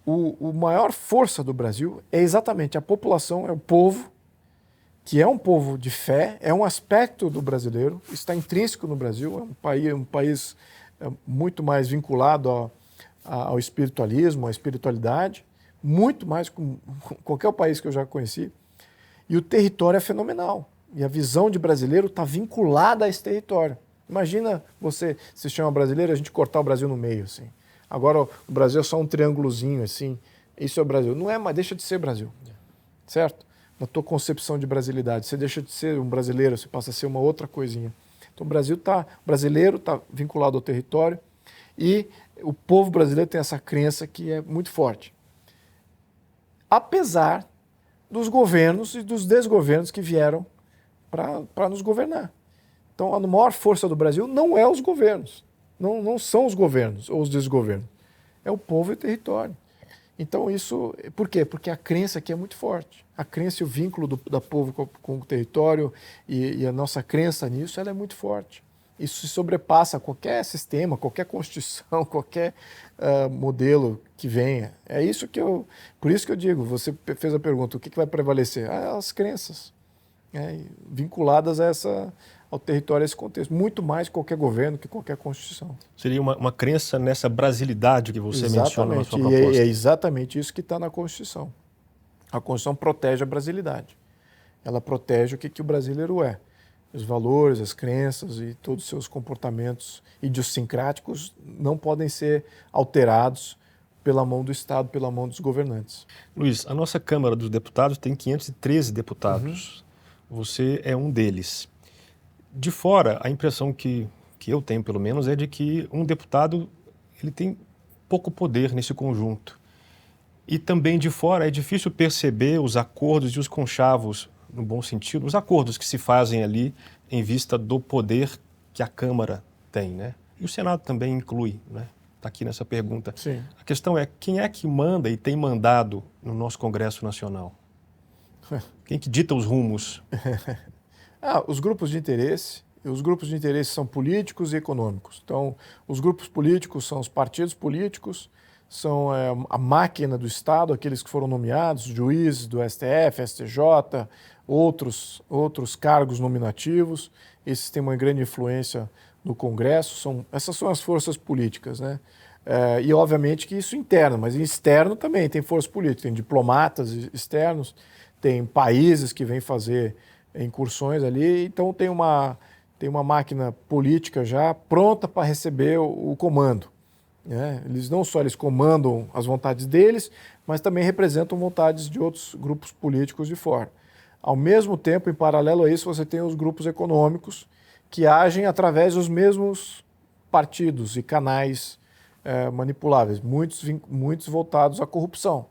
a maior força do Brasil é exatamente a população, é o povo, que é um povo de fé, é um aspecto do brasileiro, está intrínseco no Brasil, é um país muito mais vinculado ao espiritualismo, à espiritualidade, muito mais com qualquer país que eu já conheci. E o território é fenomenal. E a visão de brasileiro está vinculada a esse território. Imagina você se chama brasileiro, a gente cortar o Brasil no meio, assim. Agora o Brasil é só um triângulozinho, assim. Isso é o Brasil. Não é, mas deixa de ser Brasil. Certo? Na tua concepção de brasilidade. Você deixa de ser um brasileiro, você passa a ser uma outra coisinha. Então o brasileiro está vinculado ao território e o povo brasileiro tem essa crença que é muito forte. Apesar dos governos e dos desgovernos que vieram para nos governar. Então a maior força do Brasil não é os governos. Não são os governos ou os desgovernos. É o povo e o território. Então isso... Por quê? Porque a crença aqui é muito forte. A crença e o vínculo do povo com o território e a nossa crença nisso, ela é muito forte. Isso se sobrepassa qualquer sistema, qualquer constituição, qualquer modelo que venha. Por isso que eu digo, você fez a pergunta, o que vai prevalecer? As crenças, vinculadas ao território, a esse contexto. Muito mais que qualquer governo, que qualquer constituição. Seria uma crença nessa brasilidade que você menciona na sua proposta. E é exatamente isso que está na Constituição. A Constituição protege a brasilidade. Ela protege o que o brasileiro é. Os valores, as crenças e todos os seus comportamentos idiosincráticos não podem ser alterados pela mão do Estado, pela mão dos governantes. Luiz, a nossa Câmara dos Deputados tem 513 deputados. Você é um deles. De fora, a impressão que eu tenho, pelo menos, é de que um deputado ele tem pouco poder nesse conjunto. E também de fora é difícil perceber os acordos e os conchavos, no bom sentido, os acordos que se fazem ali em vista do poder que a Câmara tem, né? E o Senado também inclui, né? Está aqui nessa pergunta. Sim. A questão é quem é que manda e tem mandado no nosso Congresso Nacional? Quem que dita os rumos? Os grupos de interesse. E os grupos de interesse são políticos e econômicos. Então, os grupos políticos são os partidos políticos, são a máquina do Estado, aqueles que foram nomeados, juízes do STF, STJ, outros cargos nominativos. Esses têm uma grande influência no Congresso. Essas são as forças políticas, né? E, obviamente, que isso interno, mas externo também tem forças políticas, tem diplomatas externos, tem países que vêm fazer incursões ali, então tem uma máquina política já pronta para receber o comando, né? Eles comandam as vontades deles, mas também representam vontades de outros grupos políticos de fora. Ao mesmo tempo, em paralelo a isso, você tem os grupos econômicos que agem através dos mesmos partidos e canais manipuláveis, muitos voltados à corrupção,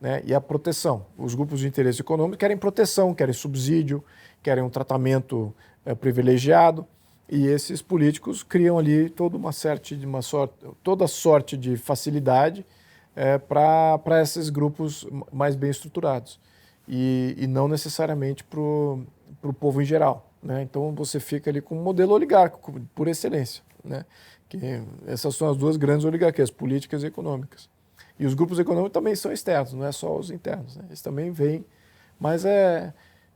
né, e à proteção. Os grupos de interesse econômico querem proteção, querem subsídio, querem um tratamento privilegiado, e esses políticos criam ali toda sorte de facilidade para esses grupos mais bem estruturados, e não necessariamente para o povo em geral, né? Então você fica ali com um modelo oligárquico por excelência, né? Que essas são as duas grandes oligarquias, políticas e econômicas. E os grupos econômicos também são externos, não é só os internos, né? Eles também vêm, mas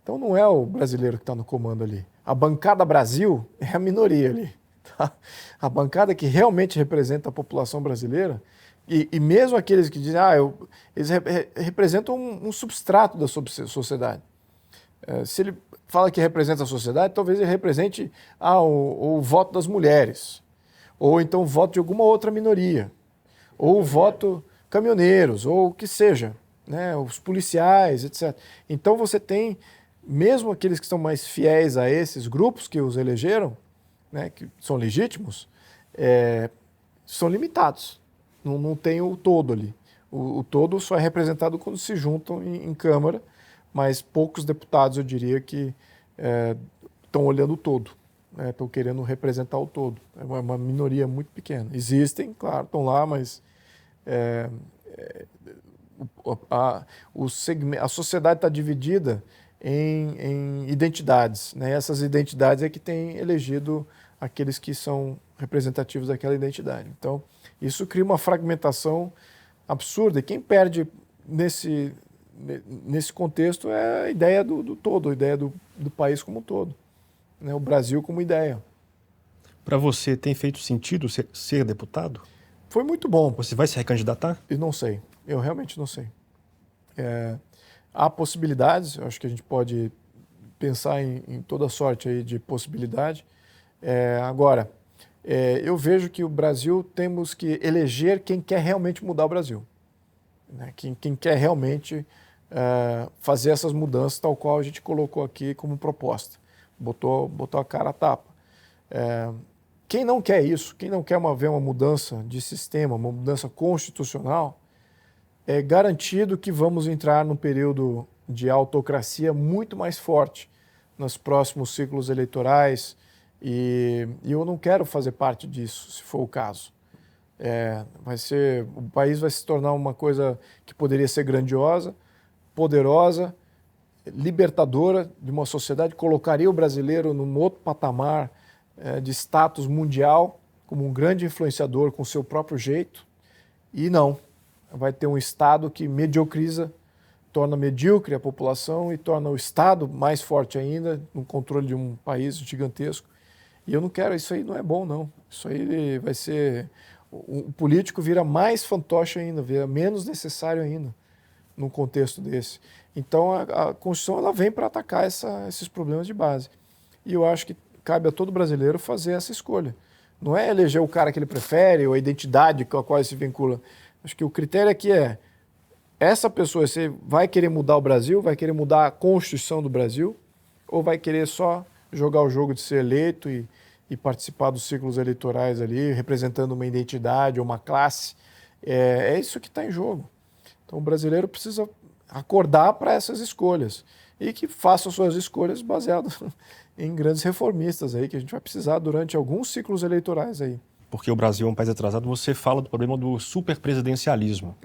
então não é o brasileiro que está no comando ali. A bancada Brasil é a minoria ali, tá? A bancada que realmente representa a população brasileira, e mesmo aqueles que dizem, eles representam um substrato da sociedade. Se ele fala que representa a sociedade, talvez ele represente o voto das mulheres, ou então o voto de alguma outra minoria, ou o voto caminhoneiros, ou o que seja, né, os policiais, etc. Então você tem, mesmo aqueles que são mais fiéis a esses grupos que os elegeram, né, que são legítimos, são limitados. Não tem o todo ali. O todo só é representado quando se juntam em Câmara, mas poucos deputados, eu diria, que estão olhando o todo, né, estão querendo representar o todo. É uma minoria muito pequena. Existem, claro, estão lá, mas a sociedade está dividida em identidades, né? Essas identidades é que têm elegido aqueles que são representativos daquela identidade. Então, isso cria uma fragmentação absurda. E quem perde nesse contexto é a ideia do todo, a ideia do país como um todo, né? O Brasil como ideia. Para você, tem feito sentido ser deputado? Foi muito bom. Você vai se recandidatar? Eu não sei. Eu realmente não sei. Há possibilidades, eu acho que a gente pode pensar em toda sorte aí de possibilidade. Agora, eu vejo que o Brasil temos que eleger quem quer realmente mudar o Brasil, né? Quem quer realmente fazer essas mudanças tal qual a gente colocou aqui como proposta. Botou a cara a tapa. Quem não quer isso, quem não quer ver uma mudança de sistema, uma mudança constitucional, é garantido que vamos entrar num período de autocracia muito mais forte nos próximos ciclos eleitorais, e eu não quero fazer parte disso, se for o caso. O país vai se tornar uma coisa que poderia ser grandiosa, poderosa, libertadora de uma sociedade, colocaria o brasileiro num outro patamar de status mundial, como um grande influenciador com o seu próprio jeito, e não. Vai ter um Estado que mediocriza, torna medíocre a população e torna o Estado mais forte ainda, no controle de um país gigantesco. E eu não quero, isso aí não é bom, não. Isso aí vai ser... O político vira mais fantoche ainda, vira menos necessário ainda num contexto desse. Então a Constituição ela vem para atacar esses problemas de base. E eu acho que cabe a todo brasileiro fazer essa escolha. Não é eleger o cara que ele prefere ou a identidade com a qual ele se vincula. Acho que o critério aqui essa pessoa, você vai querer mudar o Brasil, vai querer mudar a Constituição do Brasil, ou vai querer só jogar o jogo de ser eleito e participar dos ciclos eleitorais ali, representando uma identidade ou uma classe. É isso que está em jogo. Então o brasileiro precisa acordar para essas escolhas e que faça suas escolhas baseadas em grandes reformistas aí, que a gente vai precisar durante alguns ciclos eleitorais aí. Porque o Brasil é um país atrasado, você fala do problema do superpresidencialismo.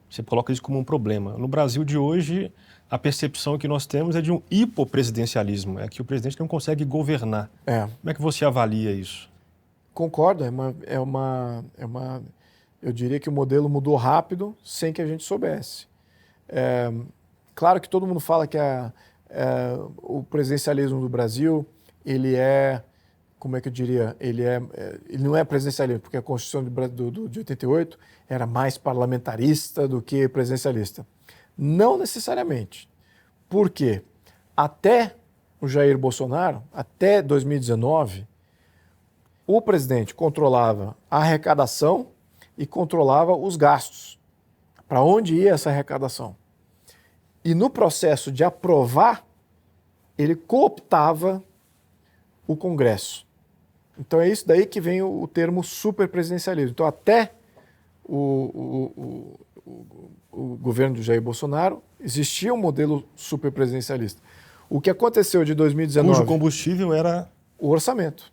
Você coloca isso como um problema. No Brasil de hoje, a percepção que nós temos é de um hipopresidencialismo, é que o presidente não consegue governar. Como é que você avalia isso? Concordo, eu diria que o modelo mudou rápido sem que a gente soubesse. Claro que todo mundo fala que o presidencialismo do Brasil, ele é, como é que eu diria, ele não é presidencialismo, porque a Constituição de 88 era mais parlamentarista do que presidencialista. Não necessariamente. Por quê? Até o Jair Bolsonaro, até 2019, o presidente controlava a arrecadação e controlava os gastos. Para onde ia essa arrecadação? E no processo de aprovar, ele cooptava o Congresso. Então é isso daí que vem o termo superpresidencialismo. Então até o governo do Jair Bolsonaro existia um modelo superpresidencialista. O que aconteceu de 2019... Cujo combustível era... O orçamento.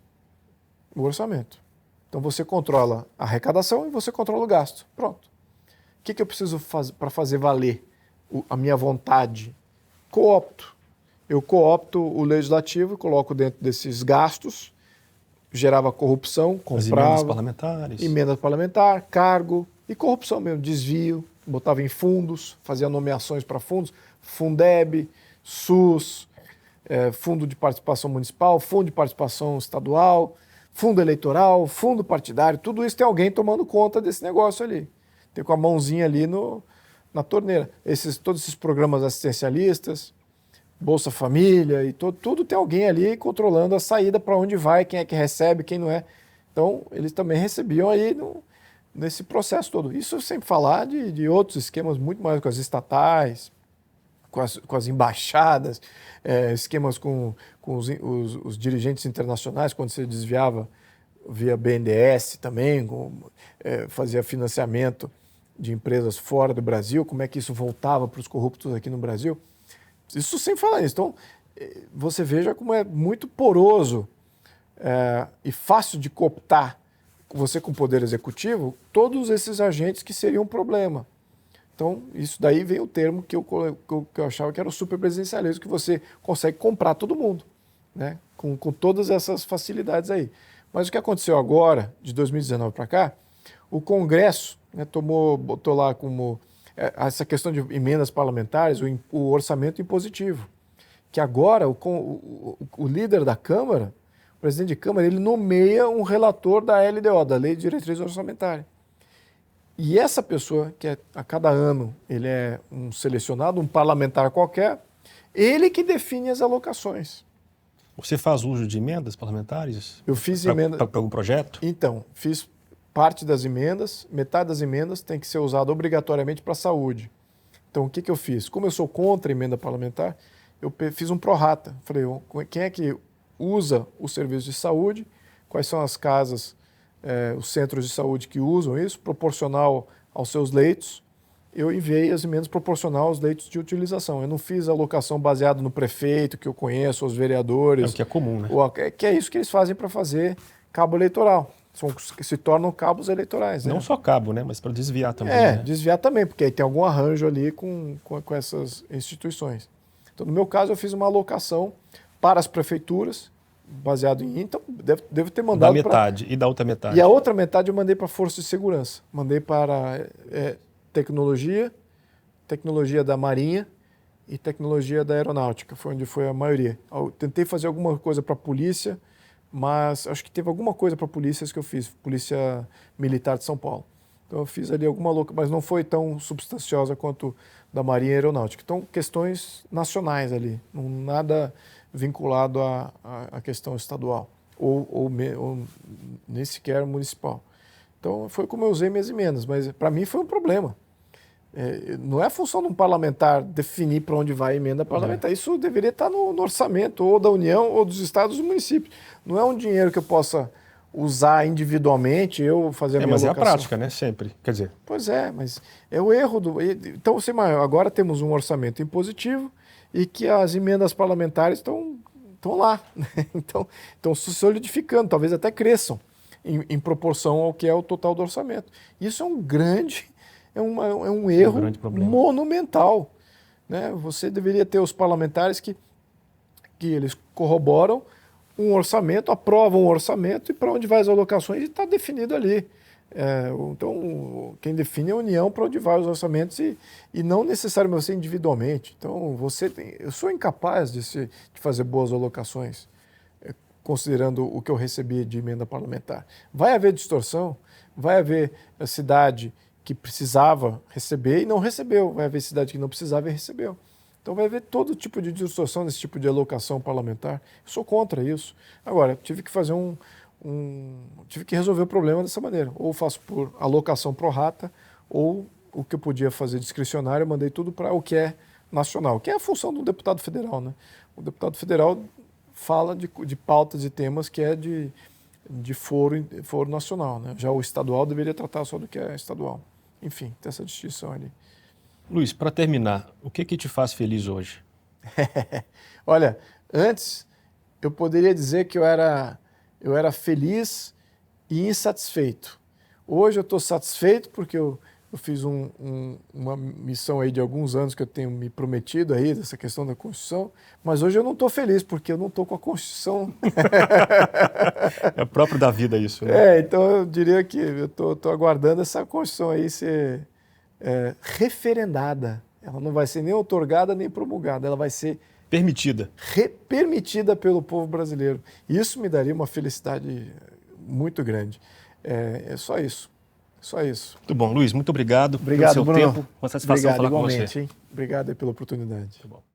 O orçamento. Então você controla a arrecadação e você controla o gasto. Pronto. O que eu preciso fazer para fazer valer a minha vontade? Coopto. Eu coopto o legislativo e coloco dentro desses gastos, gerava corrupção, comprava... As emendas parlamentares. Emenda parlamentar, cargo e corrupção mesmo, desvio, botava em fundos, fazia nomeações para fundos, Fundeb, SUS, Fundo de Participação Municipal, Fundo de Participação Estadual, Fundo Eleitoral, Fundo Partidário, tudo isso tem alguém tomando conta desse negócio ali. Tem com a mãozinha ali na torneira. Todos esses programas assistencialistas, Bolsa Família, e tudo tem alguém ali controlando a saída, para onde vai, quem é que recebe, quem não é. Então, eles também recebiam aí nesse processo todo. Isso sem falar de outros esquemas muito mais com as estatais, com as embaixadas, esquemas com os dirigentes internacionais, quando você desviava via BNDES também, fazia financiamento de empresas fora do Brasil, como é que isso voltava para os corruptos aqui no Brasil. Isso sem falar nisso. Então, você veja como é muito poroso e fácil de cooptar, você com o poder executivo, todos esses agentes que seriam um problema. Então, isso daí vem o termo que eu achava que era o superpresidencialismo, que você consegue comprar todo mundo, né? Com todas essas facilidades aí. Mas o que aconteceu agora, de 2019 para cá, o Congresso, né, botou lá como essa questão de emendas parlamentares, o orçamento impositivo, que agora o líder da Câmara, o presidente de Câmara, ele nomeia um relator da LDO, da Lei de Diretriz Orçamentária. E essa pessoa, que a cada ano ele é um selecionado, um parlamentar qualquer, ele que define as alocações. Você faz uso de emendas parlamentares? Eu fiz emendas... Para algum projeto? Então, fiz parte das emendas, metade das emendas tem que ser usada obrigatoriamente para a saúde. Então, o que eu fiz? Como eu sou contra a emenda parlamentar, eu fiz um prorata. Falei, quem é que usa o serviço de saúde, quais são as casas, os centros de saúde que usam isso, proporcional aos seus leitos. Eu enviei as emendas proporcional aos leitos de utilização. Eu não fiz alocação baseada no prefeito, que eu conheço, os vereadores. É o que é comum, né? Que é isso que eles fazem para fazer cabo eleitoral. Se tornam cabos eleitorais. Não só cabo, né? Mas para desviar também. Né? Né? Desviar também, porque aí tem algum arranjo ali com essas instituições. Então, no meu caso, eu fiz uma alocação para as prefeituras, baseado em... Então, devo ter mandado... Da metade. E da outra metade? E a outra metade eu mandei para a Força de Segurança. Mandei para tecnologia da Marinha e tecnologia da Aeronáutica. Foi onde foi a maioria. Eu tentei fazer alguma coisa para a polícia, mas acho que teve alguma coisa para polícias que eu fiz. Polícia Militar de São Paulo. Então eu fiz ali alguma louca, mas não foi tão substanciosa quanto da Marinha e Aeronáutica. Então, questões nacionais ali, nada vinculado à questão estadual ou nem sequer municipal. Então, foi como eu usei minhas emendas, mas para mim foi um problema. Não é função de um parlamentar definir para onde vai a emenda parlamentar. Isso deveria estar no orçamento ou da União ou dos estados e dos municípios. Não é um dinheiro que eu possa usar individualmente, eu fazer a minha mas alocação. É a prática, né? Sempre. Quer dizer... Pois é, mas é o erro do... Então, agora temos um orçamento impositivo e que as emendas parlamentares estão lá. Estão se solidificando, talvez até cresçam em proporção ao que é o total do orçamento. Isso é um grande... É um erro monumental. Né? Você deveria ter os parlamentares que eles corroboram um orçamento, aprovam um orçamento e para onde vai as alocações está definido ali. Então, quem define é a União para onde vai os orçamentos e não necessariamente você individualmente. Então, eu sou incapaz de fazer boas alocações, considerando o que eu recebi de emenda parlamentar. Vai haver distorção, vai haver a cidade que precisava receber e não recebeu, vai haver cidade que não precisava e recebeu. Então vai haver todo tipo de distorção nesse tipo de alocação parlamentar. Eu sou contra isso. Agora, tive que fazer tive que resolver o problema dessa maneira. Ou faço por alocação pro rata, ou o que eu podia fazer discricionário, eu mandei tudo para o que é nacional, que é a função do deputado federal, né? O deputado federal fala de pautas e temas que é de foro nacional, né? Já o estadual deveria tratar só do que é estadual. Enfim, tem essa distinção ali. Luiz, para terminar, o que te faz feliz hoje? Olha, antes eu poderia dizer que eu era feliz e insatisfeito. Hoje eu estou satisfeito porque eu fiz uma missão aí de alguns anos que eu tenho me prometido aí, dessa questão da Constituição, mas hoje eu não estou feliz porque eu não estou com a Constituição. É próprio da vida isso, né? Então eu diria que eu estou aguardando essa Constituição aí ser referendada. Ela não vai ser nem outorgada nem promulgada, ela vai ser permitida. Permitida pelo povo brasileiro. Isso me daria uma felicidade muito grande. É só isso. Só isso. Muito bom. Luiz, muito obrigado, pelo seu Bruno. tempo. Uma satisfação falar com você. Hein? Obrigado pela oportunidade. Muito bom.